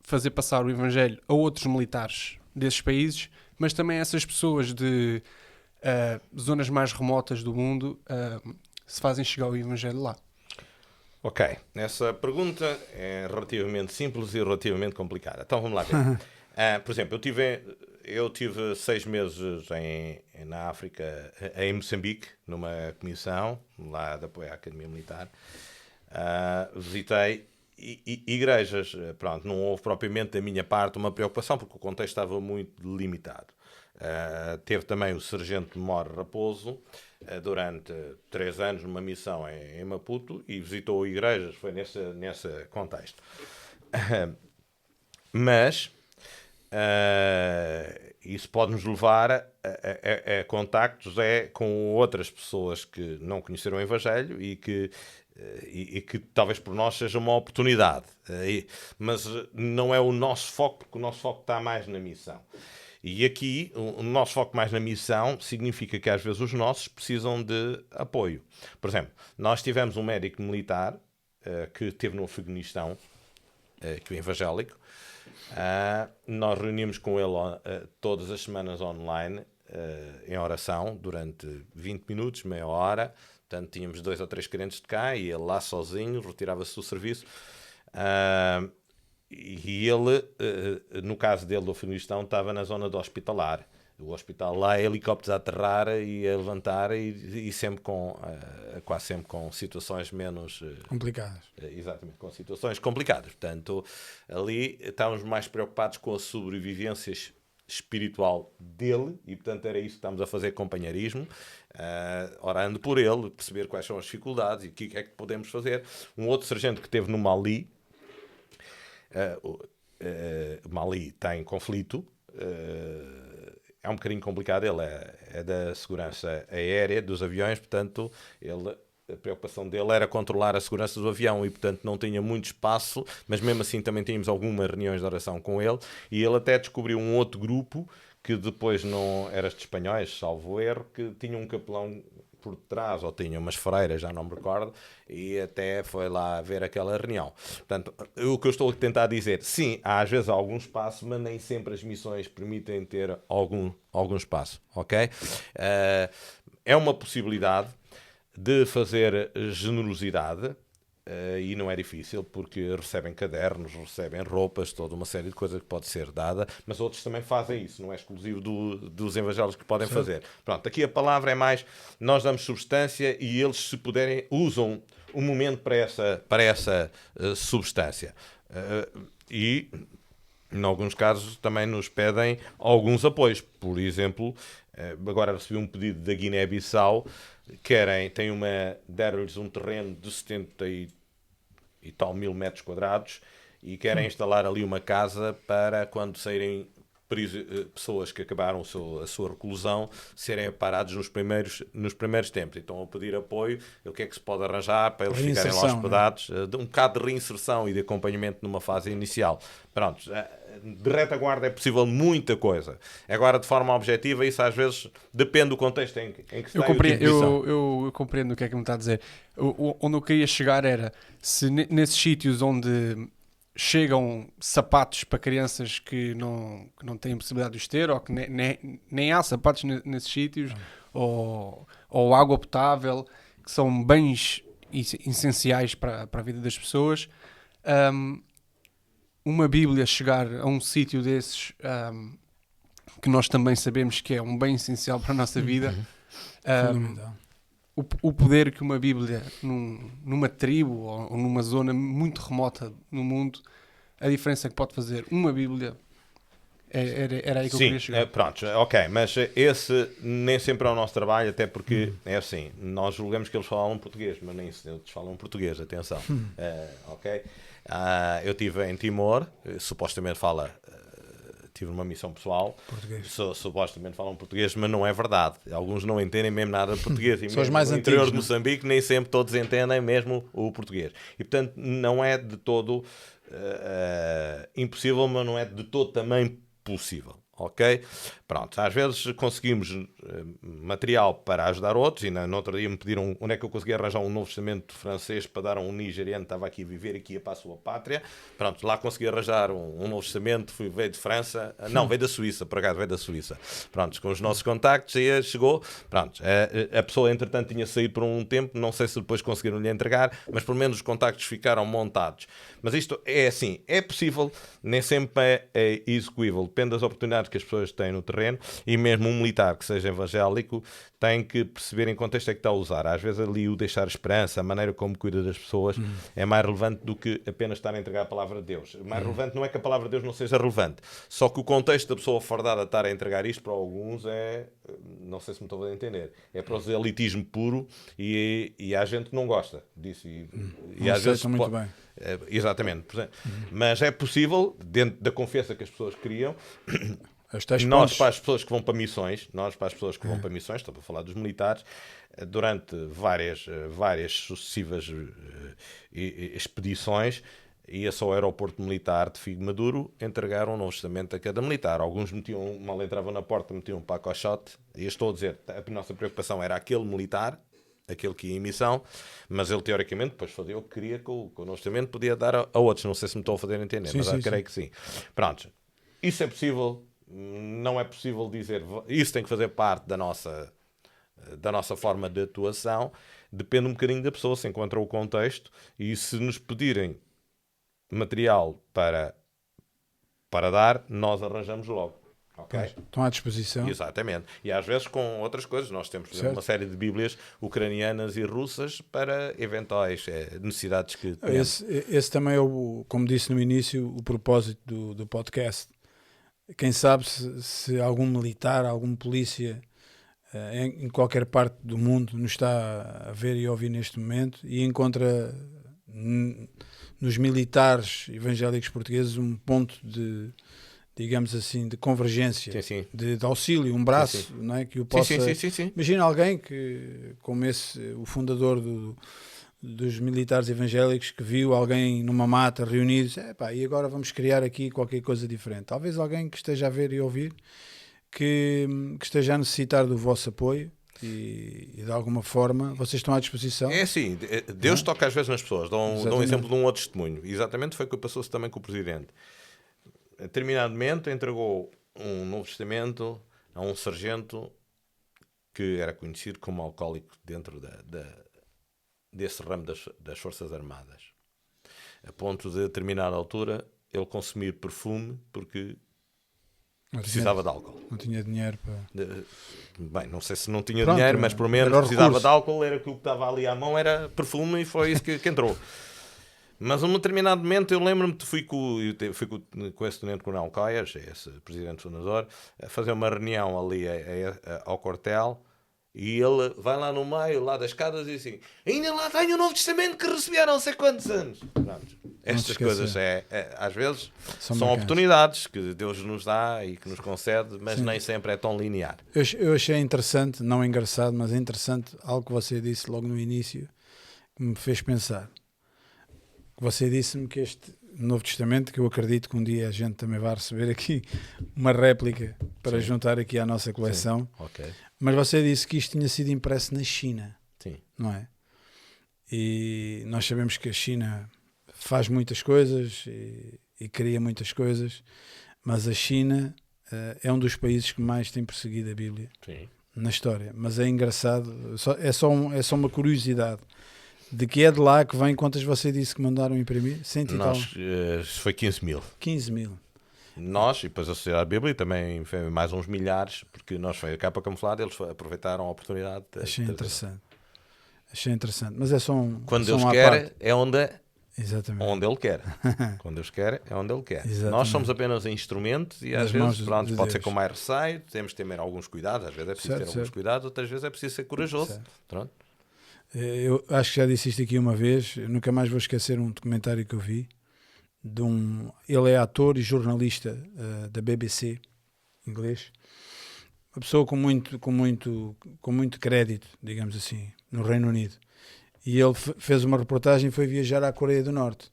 [SPEAKER 1] fazer passar o Evangelho a outros militares desses países, mas também a essas pessoas de zonas mais remotas do mundo, se fazem chegar o Evangelho lá.
[SPEAKER 2] Ok, essa pergunta é relativamente simples e relativamente complicada. Então vamos lá ver. Por exemplo, eu tive 6 meses na África, em Moçambique, numa comissão lá de apoio à Academia Militar. Visitei igrejas. Pronto, não houve propriamente da minha parte uma preocupação, porque o contexto estava muito limitado. Teve também o Sargento Mor Raposo durante 3 anos numa missão em Maputo e visitou igrejas, foi nesse contexto. Mas isso pode nos levar a contactos com outras pessoas que não conheceram o Evangelho e que talvez por nós seja uma oportunidade. Mas não é o nosso foco, porque o nosso foco está mais na missão. E aqui, o nosso foco mais na missão significa que às vezes os nossos precisam de apoio. Por exemplo, nós tivemos um médico militar que esteve no Afeganistão, que é evangélico. Nós reunimos com ele todas as semanas online, em oração, durante 20 minutos, meia hora. Portanto, tínhamos 2 ou 3 crentes de cá e ele lá sozinho, retirava-se do serviço. E ele, no caso dele do Afeganistão, estava na zona do hospitalar. O hospital lá é helicópteros a aterrar e a levantar e sempre quase sempre com situações menos...
[SPEAKER 3] complicadas.
[SPEAKER 2] Exatamente, com situações complicadas. Portanto, ali estávamos mais preocupados com a sobrevivência espiritual dele e, portanto, era isso que estamos a fazer, companheirismo, orando por ele, perceber quais são as dificuldades e o que é que podemos fazer. Um outro sargento que esteve no Mali, Mali está em conflito, é um bocadinho complicado. Ele é da segurança aérea dos aviões, portanto a preocupação dele era controlar a segurança do avião e, portanto, não tinha muito espaço, mas mesmo assim também tínhamos algumas reuniões de oração com ele, e ele até descobriu um outro grupo que depois não era de espanhóis, salvo erro, que tinha um capelão por trás, ou tinha umas freiras, já não me recordo, e até foi lá ver aquela reunião. Portanto, o que eu estou a tentar dizer, sim, há às vezes algum espaço, mas nem sempre as missões permitem ter algum espaço, ok? É uma possibilidade de fazer generosidade, e não é difícil, porque recebem cadernos, recebem roupas, toda uma série de coisas que pode ser dada, mas outros também fazem isso, não é exclusivo dos evangélicos que podem fazer. Pronto, aqui a palavra é mais, nós damos substância e eles, se puderem, usam um momento para essa substância. E, em alguns casos, também nos pedem alguns apoios. Por exemplo, agora recebi um pedido da Guiné-Bissau, deram-lhes um terreno de 70 e tal mil metros quadrados e querem instalar ali uma casa para quando saírem pessoas que acabaram a sua reclusão serem parados nos primeiros tempos. Então, ao pedir apoio, o que é que se pode arranjar para eles ficarem lá hospedados? Um bocado de reinserção e de acompanhamento numa fase inicial. Pronto, de retaguarda é possível muita coisa. Agora, de forma objetiva, isso às vezes depende do contexto em que se está.
[SPEAKER 1] Eu compreendo o que é que me está a dizer. Onde eu queria chegar era, se nesses sítios onde chegam sapatos para crianças que não têm possibilidade de os ter, ou que nem há sapatos nesses sítios, ou água potável, que são bens essenciais para a vida das pessoas, uma Bíblia chegar a um sítio desses, que nós também sabemos que é um bem essencial para a nossa vida, o poder que uma Bíblia numa tribo ou numa zona muito remota no mundo, a diferença que pode fazer uma Bíblia Era aí que eu
[SPEAKER 2] Sim,
[SPEAKER 1] queria chegar.
[SPEAKER 2] pronto, ok, mas esse nem sempre é o nosso trabalho, até porque é assim, nós julgamos que eles falam português, mas nem eles falam português, atenção. Ok? Eu estive em Timor, supostamente tive uma missão pessoal, supostamente falam português, mas não é verdade. Alguns não entendem mesmo nada de português. E
[SPEAKER 3] São os
[SPEAKER 2] mesmo
[SPEAKER 3] mais
[SPEAKER 2] no
[SPEAKER 3] antigos,
[SPEAKER 2] interior de
[SPEAKER 3] não?
[SPEAKER 2] Moçambique nem sempre todos entendem mesmo o português. E portanto não é de todo impossível, mas não é de todo também possível. Ok? Pronto, às vezes conseguimos material para ajudar outros, e no outro dia me pediram onde é que eu conseguia arranjar um Novo Testamento francês para dar a um nigeriano que estava aqui a viver aqui para a sua pátria. Pronto, lá consegui arranjar um Novo Testamento, veio de França, não, veio da Suíça, por acaso veio da Suíça. Pronto, com os nossos contactos, aí chegou, pronto, a pessoa entretanto tinha saído por um tempo, não sei se depois conseguiram lhe entregar, mas pelo menos os contactos ficaram montados. Mas isto é assim, é possível, nem sempre é execuível, depende das oportunidades que as pessoas têm no terreno, e mesmo um militar que seja evangélico tem que perceber em que contexto é que está a usar. Às vezes ali o deixar esperança, a maneira como cuida das pessoas é mais relevante do que apenas estar a entregar a palavra de Deus. Mais relevante não é que a palavra de Deus não seja relevante, só que o contexto da pessoa fardada estar a entregar isto para alguns não sei se me estou a entender, é proselitismo puro, e há gente que não gosta disso e às vezes
[SPEAKER 3] muito bem.
[SPEAKER 2] Exatamente, mas é possível, dentro da confiança que as pessoas criam,
[SPEAKER 3] Nós,
[SPEAKER 2] para as pessoas que vão para missões, estou a falar dos militares, durante várias sucessivas expedições, ia-se ao aeroporto militar de Figo Maduro entregar um Novo Testamento a cada militar. Alguns mal entravam na porta, metiam um pacote, e eu estou a dizer, a nossa preocupação era aquele militar, aquele que ia em missão, mas ele teoricamente depois fazia o que queria que o Novo Testamento podia dar a outros. Não sei se me estou a fazer entender, mas creio que sim. Pronto, isso é possível. Não é possível dizer, isso tem que fazer parte da nossa forma de atuação. Depende um bocadinho da pessoa, se encontra o contexto, e se nos pedirem material para dar, nós arranjamos logo. Okay?
[SPEAKER 3] Estão à disposição.
[SPEAKER 2] Exatamente. E às vezes com outras coisas. Nós temos, por exemplo, uma série de bíblias ucranianas e russas para eventuais necessidades que temos.
[SPEAKER 3] Esse também é, como disse no início, o propósito do podcast. Quem sabe se algum militar, algum polícia em qualquer parte do mundo nos está a ver e a ouvir neste momento e encontra nos militares evangélicos portugueses um ponto de, digamos assim, de convergência,
[SPEAKER 2] sim.
[SPEAKER 3] De auxílio, um braço, não é? Que o possa...
[SPEAKER 2] Sim.
[SPEAKER 3] Imagina alguém que, como o fundador dos militares evangélicos, que viu alguém numa mata reunidos, e agora vamos criar aqui qualquer coisa diferente. Talvez alguém que esteja a ver e ouvir, que esteja a necessitar do vosso apoio e de alguma forma vocês estão à disposição.
[SPEAKER 2] É assim, Deus toca às vezes nas pessoas. Dou um exemplo de um outro testemunho. Exatamente foi o que passou-se também com o Presidente. A determinado momento entregou um Novo Testamento a um sargento que era conhecido como alcoólico dentro desse ramo das Forças Armadas, a ponto de, a determinada altura, ele consumir perfume porque precisava de álcool.
[SPEAKER 3] Não tinha dinheiro para...
[SPEAKER 2] Bem, não sei se não tinha dinheiro, mas pelo menos precisava de álcool, era que o que estava ali à mão era perfume, e foi isso que entrou. Mas num determinado momento eu lembro-me que fui com esse tenente-coronel Coias, esse presidente fundador, a fazer uma reunião ali ao quartel. E ele vai lá no meio, lá das escadas, e diz assim: ainda lá tenho o Novo Testamento que recebi há não sei quantos anos. Pronto. Estas coisas às vezes são oportunidades que Deus nos dá e que nos concede, mas nem sempre é tão linear.
[SPEAKER 3] Eu achei interessante, não engraçado, mas interessante, algo que você disse logo no início, que me fez pensar. Você disse-me que este Novo Testamento, que eu acredito que um dia a gente também vai receber aqui uma réplica para juntar aqui à nossa coleção.
[SPEAKER 2] Okay.
[SPEAKER 3] Mas você disse que isto tinha sido impresso na China.
[SPEAKER 2] Sim.
[SPEAKER 3] Não é? E nós sabemos que a China faz muitas coisas e cria muitas coisas, mas a China é um dos países que mais tem perseguido a Bíblia.
[SPEAKER 2] Sim.
[SPEAKER 3] Na história. Mas é engraçado, é só uma curiosidade. De que é de lá que vem, quantas você disse que mandaram imprimir? 100 e tal?
[SPEAKER 2] Foi 15 mil.
[SPEAKER 3] 15 mil.
[SPEAKER 2] Nós, e depois a Sociedade Bíblica, também foi mais uns milhares, porque nós foi a capa camuflada, eles aproveitaram a oportunidade.
[SPEAKER 3] Achei interessante. Mas é só um...
[SPEAKER 2] Quando Deus quer, é onde
[SPEAKER 3] Exatamente.
[SPEAKER 2] onde Ele quer. Quando Deus quer, é onde Ele quer.
[SPEAKER 3] Exatamente.
[SPEAKER 2] Nós somos apenas instrumentos e às
[SPEAKER 3] Nas mãos
[SPEAKER 2] vezes pronto,
[SPEAKER 3] de
[SPEAKER 2] pode ser
[SPEAKER 3] Deus.
[SPEAKER 2] com mais receio, temos que ter alguns cuidados, às vezes é preciso
[SPEAKER 3] Certo,
[SPEAKER 2] ter alguns
[SPEAKER 3] certo.
[SPEAKER 2] cuidados, outras vezes é preciso ser corajoso.
[SPEAKER 3] Certo.
[SPEAKER 2] Pronto.
[SPEAKER 3] Eu acho que já disse isto aqui uma vez, eu nunca mais vou esquecer um documentário que eu vi ele é ator e jornalista da BBC inglês, uma pessoa com muito crédito, digamos assim, no Reino Unido, e ele fez uma reportagem e foi viajar à Coreia do Norte,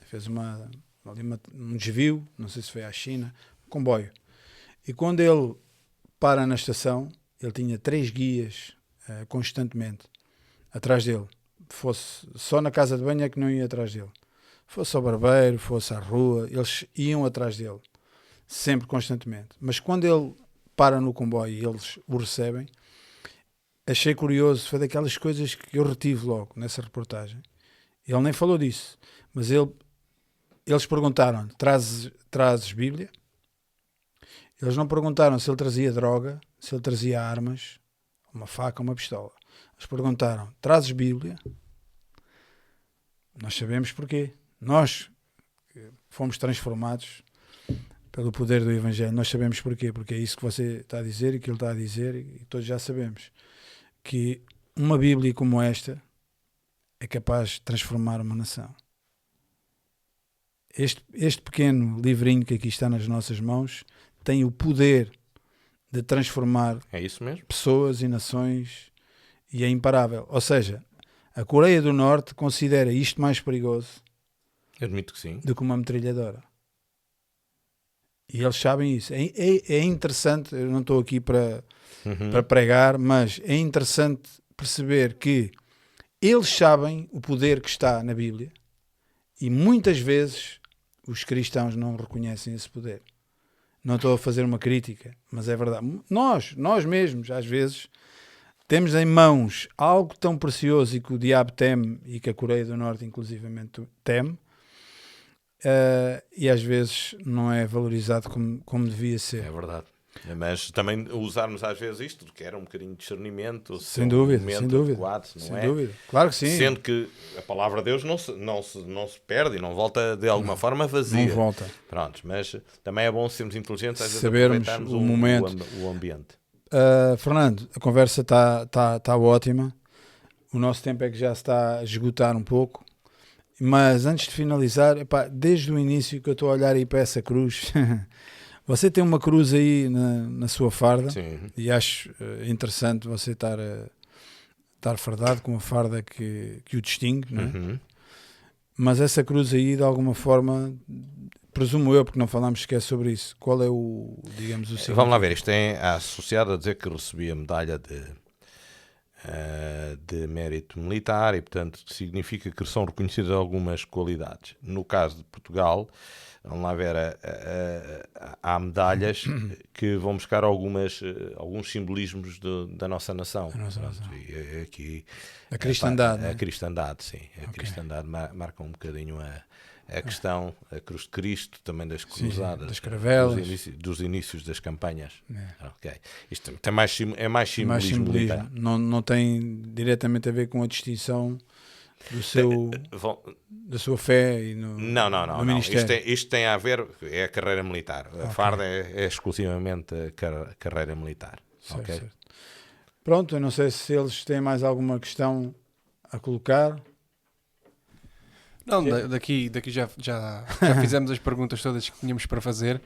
[SPEAKER 3] fez um desvio, não sei se foi à China, comboio, e quando ele para na estação, ele tinha 3 guias constantemente atrás dele, fosse só na casa de banho é que não ia atrás dele, fosse ao barbeiro, fosse à rua, eles iam atrás dele, sempre, constantemente. Mas quando ele para no comboio e eles o recebem, achei curioso, foi daquelas coisas que eu retive logo nessa reportagem. Ele nem falou disso, mas eles perguntaram-lhe, trazes Bíblia? Eles não perguntaram se ele trazia droga, se ele trazia armas, uma faca, uma pistola. Eles perguntaram, trazes Bíblia? Nós sabemos porquê. Nós fomos transformados pelo poder do Evangelho. Nós sabemos porquê. Porque é isso que você está a dizer e que ele está a dizer, e todos já sabemos. Que uma Bíblia como esta é capaz de transformar uma nação. Este pequeno livrinho que aqui está nas nossas mãos tem o poder de transformar
[SPEAKER 2] É isso mesmo.
[SPEAKER 3] pessoas e nações, e é imparável. Ou seja, a Coreia do Norte considera isto mais perigoso
[SPEAKER 2] Eu admito que sim.
[SPEAKER 3] do que uma metralhadora. E eles sabem isso. É interessante, eu não estou aqui para pregar, mas é interessante perceber que eles sabem o poder que está na Bíblia e muitas vezes os cristãos não reconhecem esse poder. Não estou a fazer uma crítica, mas é verdade. Nós mesmos, às vezes, temos em mãos algo tão precioso e que o diabo teme e que a Coreia do Norte, inclusivamente, teme, e às vezes não é valorizado como devia ser.
[SPEAKER 2] É verdade. Mas também usarmos às vezes isto, que era um bocadinho de discernimento,
[SPEAKER 3] Sem dúvida,
[SPEAKER 2] momento
[SPEAKER 3] sem dúvida.
[SPEAKER 2] adequado, não
[SPEAKER 3] Sem
[SPEAKER 2] é?
[SPEAKER 3] dúvida. Claro que sim.
[SPEAKER 2] Sendo que a palavra de Deus não se perde e não volta de alguma forma vazia.
[SPEAKER 3] Não volta.
[SPEAKER 2] Pronto, mas também é bom sermos inteligentes, às vezes
[SPEAKER 3] Sabermos
[SPEAKER 2] aproveitarmos
[SPEAKER 3] o momento.
[SPEAKER 2] o ambiente.
[SPEAKER 3] Fernando, a conversa está ótima. O nosso tempo é que já se está a esgotar um pouco. Mas antes de finalizar, desde o início que eu estou a olhar aí para essa cruz, você tem uma cruz aí na sua farda.
[SPEAKER 2] Sim.
[SPEAKER 3] E acho interessante você estar fardado com uma farda que o distingue, não é?
[SPEAKER 2] Uhum.
[SPEAKER 3] Mas essa cruz aí, de alguma forma, presumo eu, porque não falámos sequer sobre isso, qual é o significado?
[SPEAKER 2] Vamos lá ver, isto é associado a dizer que recebi a medalha de mérito militar e, portanto, significa que são reconhecidas algumas qualidades. No caso de Portugal, vamos lá ver, há medalhas que vão buscar alguns simbolismos da nossa nação. E aqui,
[SPEAKER 3] A cristandade,
[SPEAKER 2] a cristandade, sim. A cristandade marca um bocadinho a questão, a cruz de Cristo, também das cruzadas,
[SPEAKER 3] das caravelas,
[SPEAKER 2] dos inícios das campanhas. Okay. Isto tem mais simbolismo militar.
[SPEAKER 3] Não tem diretamente a ver com a distinção da sua fé e no ministério.
[SPEAKER 2] Isto tem a ver, é a carreira militar. A farda é exclusivamente a carreira militar.
[SPEAKER 3] Certo. Pronto, eu não sei se eles têm mais alguma questão a colocar.
[SPEAKER 1] Não, daqui já fizemos as perguntas todas que tínhamos para fazer.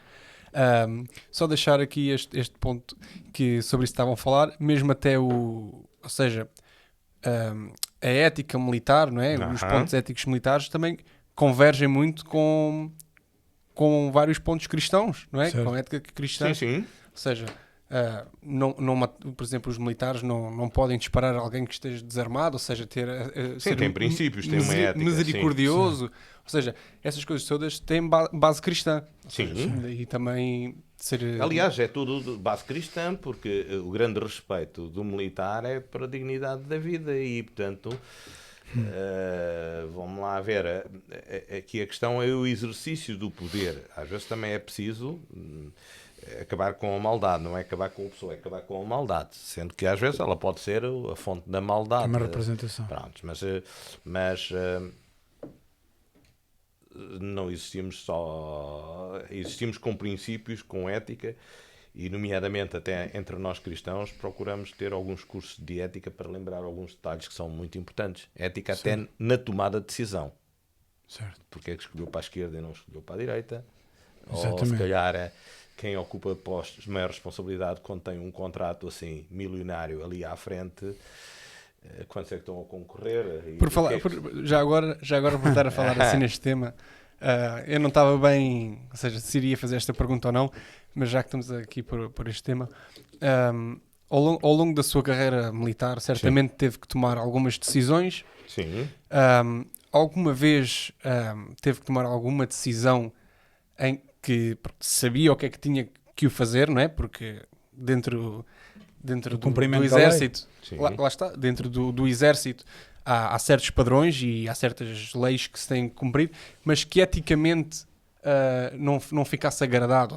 [SPEAKER 1] Só deixar aqui este ponto que sobre isso estavam a falar, mesmo até ou seja, a ética militar, não é? Os pontos éticos militares também convergem muito com vários pontos cristãos, não é?
[SPEAKER 3] Certo.
[SPEAKER 1] Com a ética cristã.
[SPEAKER 2] Sim.
[SPEAKER 1] Ou seja, por exemplo, os militares não podem disparar a alguém que esteja desarmado, ou seja,
[SPEAKER 2] tem princípios, tem uma ética.
[SPEAKER 1] Misericordioso. Sim. Ou seja, essas coisas todas têm base cristã.
[SPEAKER 2] Sim.
[SPEAKER 1] E também ser...
[SPEAKER 2] Aliás, é tudo de base cristã, porque o grande respeito do militar é para a dignidade da vida e, portanto... vamos lá ver, aqui a questão é o exercício do poder. Às vezes também é preciso acabar com a maldade, não é acabar com a pessoa, é acabar com a maldade, sendo que às vezes ela pode ser a fonte da maldade.
[SPEAKER 3] É uma representação.
[SPEAKER 2] Pronto, não existimos só... Existimos com princípios, com ética, e nomeadamente até entre nós cristãos procuramos ter alguns cursos de ética para lembrar alguns detalhes que são muito importantes. Ética até na tomada de decisão.
[SPEAKER 3] Certo.
[SPEAKER 2] Porque é que escolheu para a esquerda e não escolheu para a direita?
[SPEAKER 3] Exatamente.
[SPEAKER 2] Ou se calhar quem ocupa postos de maior responsabilidade quando tem um contrato assim milionário ali à frente, quantos é que estão a concorrer?
[SPEAKER 1] Já agora por estar a falar assim neste tema, eu não estava bem, ou seja, se iria fazer esta pergunta ou não, mas já que estamos aqui por este tema, ao longo da sua carreira militar, certamente teve que tomar algumas decisões.
[SPEAKER 2] Sim.
[SPEAKER 1] Alguma vez teve que tomar alguma decisão em que sabia o que é que tinha que o fazer, não é? Porque dentro do exército, lá está, dentro do exército há certos padrões e há certas leis que se têm que cumprir, mas que eticamente não ficasse agradado,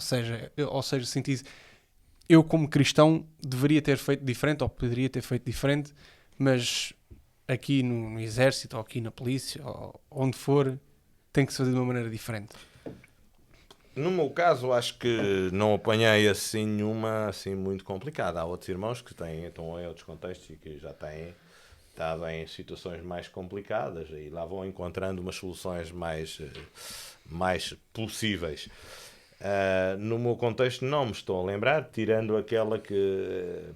[SPEAKER 1] ou seja, sentisse, eu como cristão deveria ter feito diferente ou poderia ter feito diferente, mas aqui no exército ou aqui na polícia ou onde for, tem que se fazer de uma maneira diferente.
[SPEAKER 2] No meu caso, acho que não apanhei assim nenhuma assim muito complicada. Há outros irmãos que estão em outros contextos e que já têm estado em situações mais complicadas e lá vão encontrando umas soluções mais possíveis. No meu contexto não me estou a lembrar, tirando aquela que,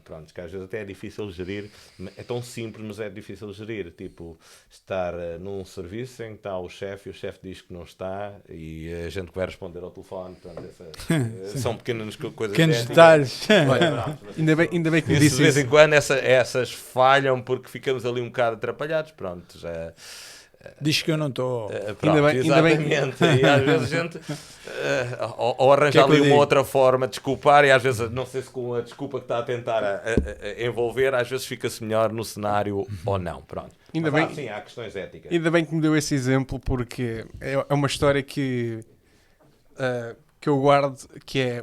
[SPEAKER 2] pronto, que às vezes até é difícil gerir, é tão simples, mas é difícil gerir, tipo, estar num serviço em que está o chefe e o chefe diz que não está e a gente que vai responder ao telefone, portanto, são pequenas coisas.
[SPEAKER 3] Pequenos detalhes.
[SPEAKER 1] Ainda bem que me disse
[SPEAKER 2] de vez em quando essas falham porque ficamos ali um bocado atrapalhados, pronto, já...
[SPEAKER 3] Diz que eu não estou.
[SPEAKER 2] Ainda bem. E às vezes a gente ou arranja ali uma outra forma de desculpar, e às vezes, não sei se com a desculpa que está a tentar envolver, às vezes fica-se melhor no cenário ou não. Pronto. Sim, há questões éticas.
[SPEAKER 1] Ainda bem que me deu esse exemplo, porque é uma história que eu guardo, que é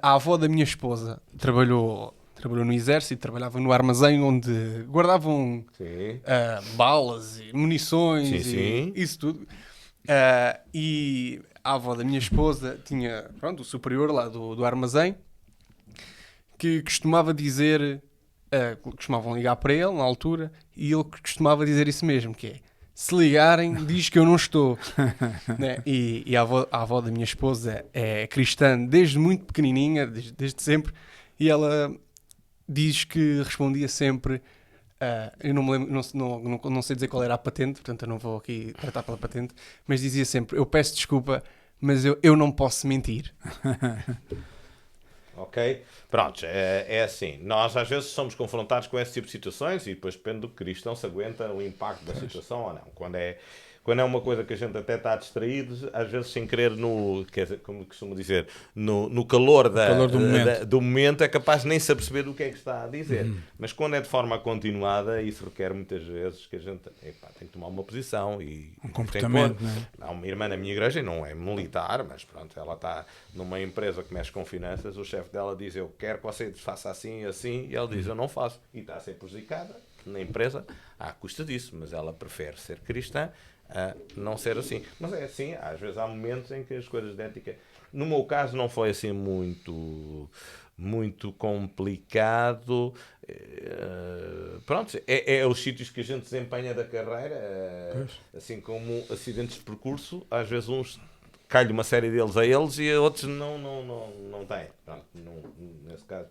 [SPEAKER 1] a avó da minha esposa trabalhou no exército, trabalhava no armazém onde guardavam balas e munições e isso tudo. E a avó da minha esposa tinha, o superior lá do armazém, que costumava dizer, costumavam ligar para ele na altura, e ele costumava dizer isso mesmo, que é, se ligarem, diz que eu não estou. Né? E a avó da minha esposa é cristã desde muito pequenininha, desde sempre, e ela... diz que respondia sempre, eu não me lembro, não sei dizer qual era a patente, portanto eu não vou aqui tratar pela patente, mas dizia sempre, eu peço desculpa, mas eu não posso mentir.
[SPEAKER 2] Ok? Pronto, é assim, nós às vezes somos confrontados com esse tipo de situações e depois depende do cristão se aguenta o impacto da situação ou não. Quando é uma coisa que a gente até está distraído, às vezes sem querer, como costumo dizer, no calor do momento, é capaz de nem se aperceber do que é que está a dizer. Mas quando é de forma continuada, isso requer muitas vezes que a gente tem que tomar uma posição e
[SPEAKER 3] um comportamento.
[SPEAKER 2] Há uma irmã na minha igreja, não é militar, mas pronto, ela está numa empresa que mexe com finanças, o chefe dela diz, eu quero que você faça assim e assim, e ela diz, eu não faço. E está a ser prejudicada na empresa à custa disso, mas ela prefere ser cristã a não ser assim. Mas é assim, às vezes há momentos em que as coisas de ética, no meu caso não foi assim muito complicado. Pronto, é os sítios que a gente desempenha da carreira, assim como acidentes de percurso, às vezes uns calha uma série deles a eles e outros não têm. Pronto, nesse caso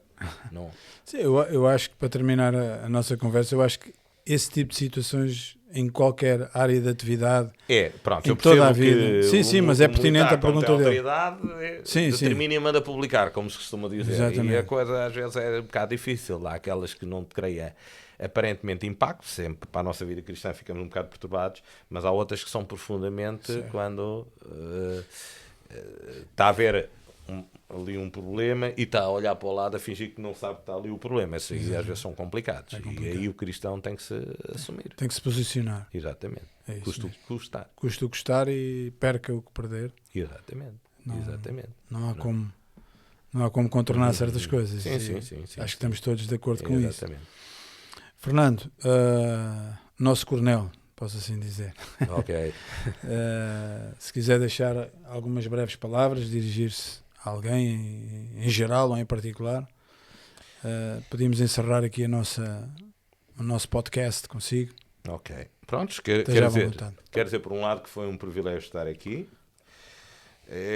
[SPEAKER 2] não.
[SPEAKER 3] Sim, eu acho que para terminar a nossa conversa, eu acho que esse tipo de situações em qualquer área de atividade
[SPEAKER 2] em
[SPEAKER 3] toda a vida. Sim, mas é pertinente a pergunta dele.
[SPEAKER 2] A autoridade determina e manda publicar, como se costuma dizer.
[SPEAKER 3] Exatamente.
[SPEAKER 2] E a coisa às vezes é um bocado difícil. Há aquelas que não te creem aparentemente impacto, sempre para a nossa vida cristã ficamos um bocado perturbados, mas há outras que são profundamente quando está a haver ali um problema e está a olhar para o lado a fingir que não sabe que está ali o problema. Isso aí às vezes são complicados. E aí o cristão tem que se assumir.
[SPEAKER 3] Tem que se posicionar.
[SPEAKER 2] Exatamente. Custa o que custar.
[SPEAKER 3] Custa o que custar e perca o que perder.
[SPEAKER 2] Exatamente.
[SPEAKER 3] Não há como contornar certas coisas.
[SPEAKER 2] Sim.
[SPEAKER 3] Acho que estamos todos de acordo com isso.
[SPEAKER 2] Exatamente.
[SPEAKER 3] Fernando, nosso coronel, posso assim dizer.
[SPEAKER 2] Ok.
[SPEAKER 3] Se quiser deixar algumas breves palavras, dirigir-se a alguém em geral ou em particular, podemos encerrar aqui o nosso podcast consigo.
[SPEAKER 2] Ok. Prontos,
[SPEAKER 3] Esteja à vontade.
[SPEAKER 2] quero dizer por um lado que foi um privilégio estar aqui.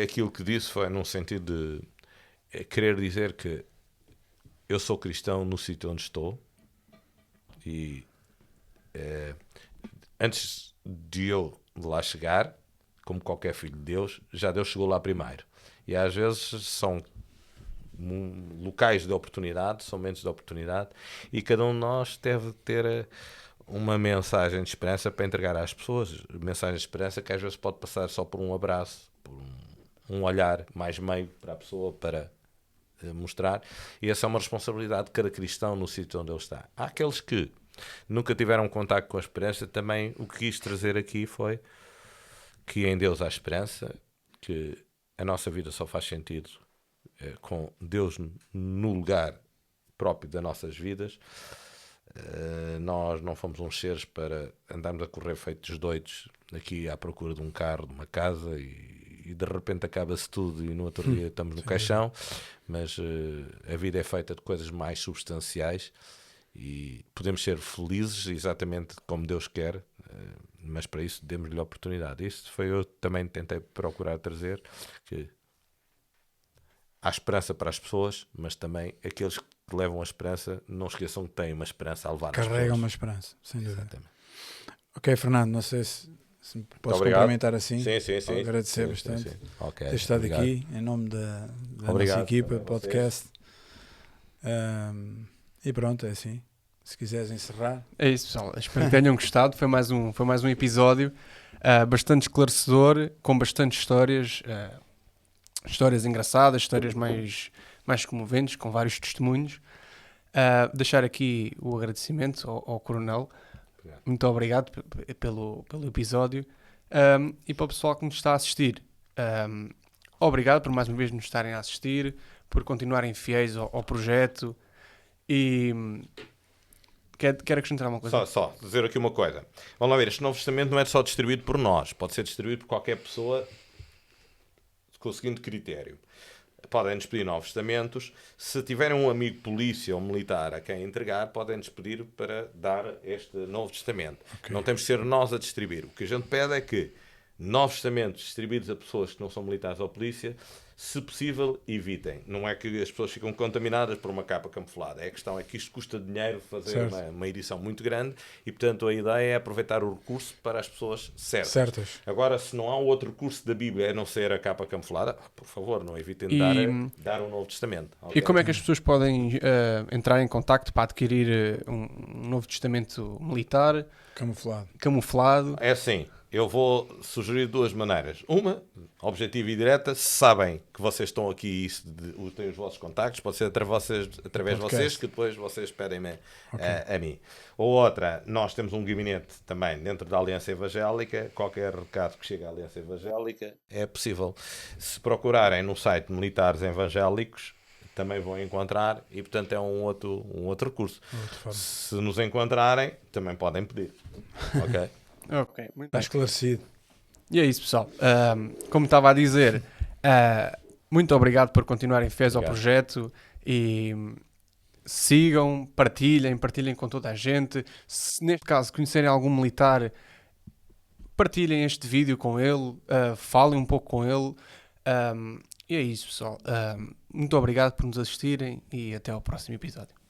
[SPEAKER 2] Aquilo que disse foi num sentido de querer dizer que eu sou cristão no sítio onde estou e antes de eu lá chegar, como qualquer filho de Deus, já Deus chegou lá primeiro. E às vezes são locais de oportunidade, são momentos de oportunidade, e cada um de nós deve ter uma mensagem de esperança para entregar às pessoas. Mensagem de esperança que às vezes pode passar só por um abraço, por um olhar mais meio para a pessoa, para mostrar. E essa é uma responsabilidade de cada cristão no sítio onde ele está. Há aqueles que nunca tiveram contato com a esperança. Também o que quis trazer aqui foi que em Deus há esperança, que a nossa vida só faz sentido com Deus no lugar próprio das nossas vidas. Nós não fomos uns seres para andarmos a correr feitos doidos aqui à procura de um carro, de uma casa e de repente acaba-se tudo e no outro dia estamos no caixão. Mas a vida é feita de coisas mais substanciais e podemos ser felizes exatamente como Deus quer, mas para isso demos-lhe a oportunidade. Isso foi eu também tentei procurar trazer, que há esperança para as pessoas, mas também aqueles que levam a esperança, não esqueçam que têm uma esperança a levar as pessoas.
[SPEAKER 3] Carregam uma esperança, sem dúvida.
[SPEAKER 2] Exatamente.
[SPEAKER 3] Ok, Fernando, não sei se me posso
[SPEAKER 2] obrigado.
[SPEAKER 3] complementar assim.
[SPEAKER 2] Sim.
[SPEAKER 3] Agradecer
[SPEAKER 2] Sim,
[SPEAKER 3] bastante
[SPEAKER 2] sim. Okay,
[SPEAKER 3] ter estado
[SPEAKER 2] obrigado.
[SPEAKER 3] aqui em nome da
[SPEAKER 2] Obrigado.
[SPEAKER 3] nossa equipa,
[SPEAKER 2] Também
[SPEAKER 3] podcast. E pronto, é assim. Se quiseres encerrar.
[SPEAKER 1] É isso, pessoal. Espero que tenham gostado. Foi mais um episódio bastante esclarecedor, com bastantes histórias. Histórias engraçadas, histórias mais comoventes, com vários testemunhos. Deixar aqui o agradecimento ao Coronel.
[SPEAKER 2] Obrigado.
[SPEAKER 1] Muito obrigado pelo episódio. E para o pessoal que nos está a assistir, obrigado por mais uma vez nos estarem a assistir, por continuarem fiéis ao projeto. E quero acrescentar uma coisa.
[SPEAKER 2] Só dizer aqui uma coisa. Vamos lá ver, este Novo Testamento não é só distribuído por nós, pode ser distribuído por qualquer pessoa com o seguinte critério. Podem-nos pedir Novos Testamentos. Se tiverem um amigo polícia ou militar a quem entregar, podem-nos pedir para dar este Novo Testamento. Okay. Não temos de ser nós a distribuir. O que a gente pede é que Novos Testamentos distribuídos a pessoas que não são militares ou polícia, se possível, evitem. Não é que as pessoas ficam contaminadas por uma capa camuflada. A questão é que isto custa dinheiro fazer uma edição muito grande e, portanto, a ideia é aproveitar o recurso para as pessoas certas. Agora, se não há outro recurso da Bíblia a não ser a capa camuflada, por favor, não evitem de dar um Novo Testamento.
[SPEAKER 1] Okay? E como é que as pessoas podem entrar em contacto para adquirir um Novo Testamento militar? Camuflado.
[SPEAKER 2] É assim. Eu vou sugerir duas maneiras. Uma, objetiva e direta, se sabem que vocês estão aqui e têm os vossos contactos, pode ser através de vocês, que depois vocês pedem-me a mim. Ou outra, nós temos um gabinete também dentro da Aliança Evangélica, qualquer recado que chegue à Aliança Evangélica é possível. Se procurarem no site Militares Evangélicos, também vão encontrar e, portanto, é um outro recurso. Se nos encontrarem, também podem pedir. Ok?
[SPEAKER 1] Ok, muito
[SPEAKER 3] está esclarecido.
[SPEAKER 1] E é isso, pessoal. Como estava a dizer, muito obrigado por continuarem fiéis ao projeto e sigam, partilhem com toda a gente. Se neste caso conhecerem algum militar, partilhem este vídeo com ele, falem um pouco com ele. E é isso, pessoal. Muito obrigado por nos assistirem e até ao próximo episódio.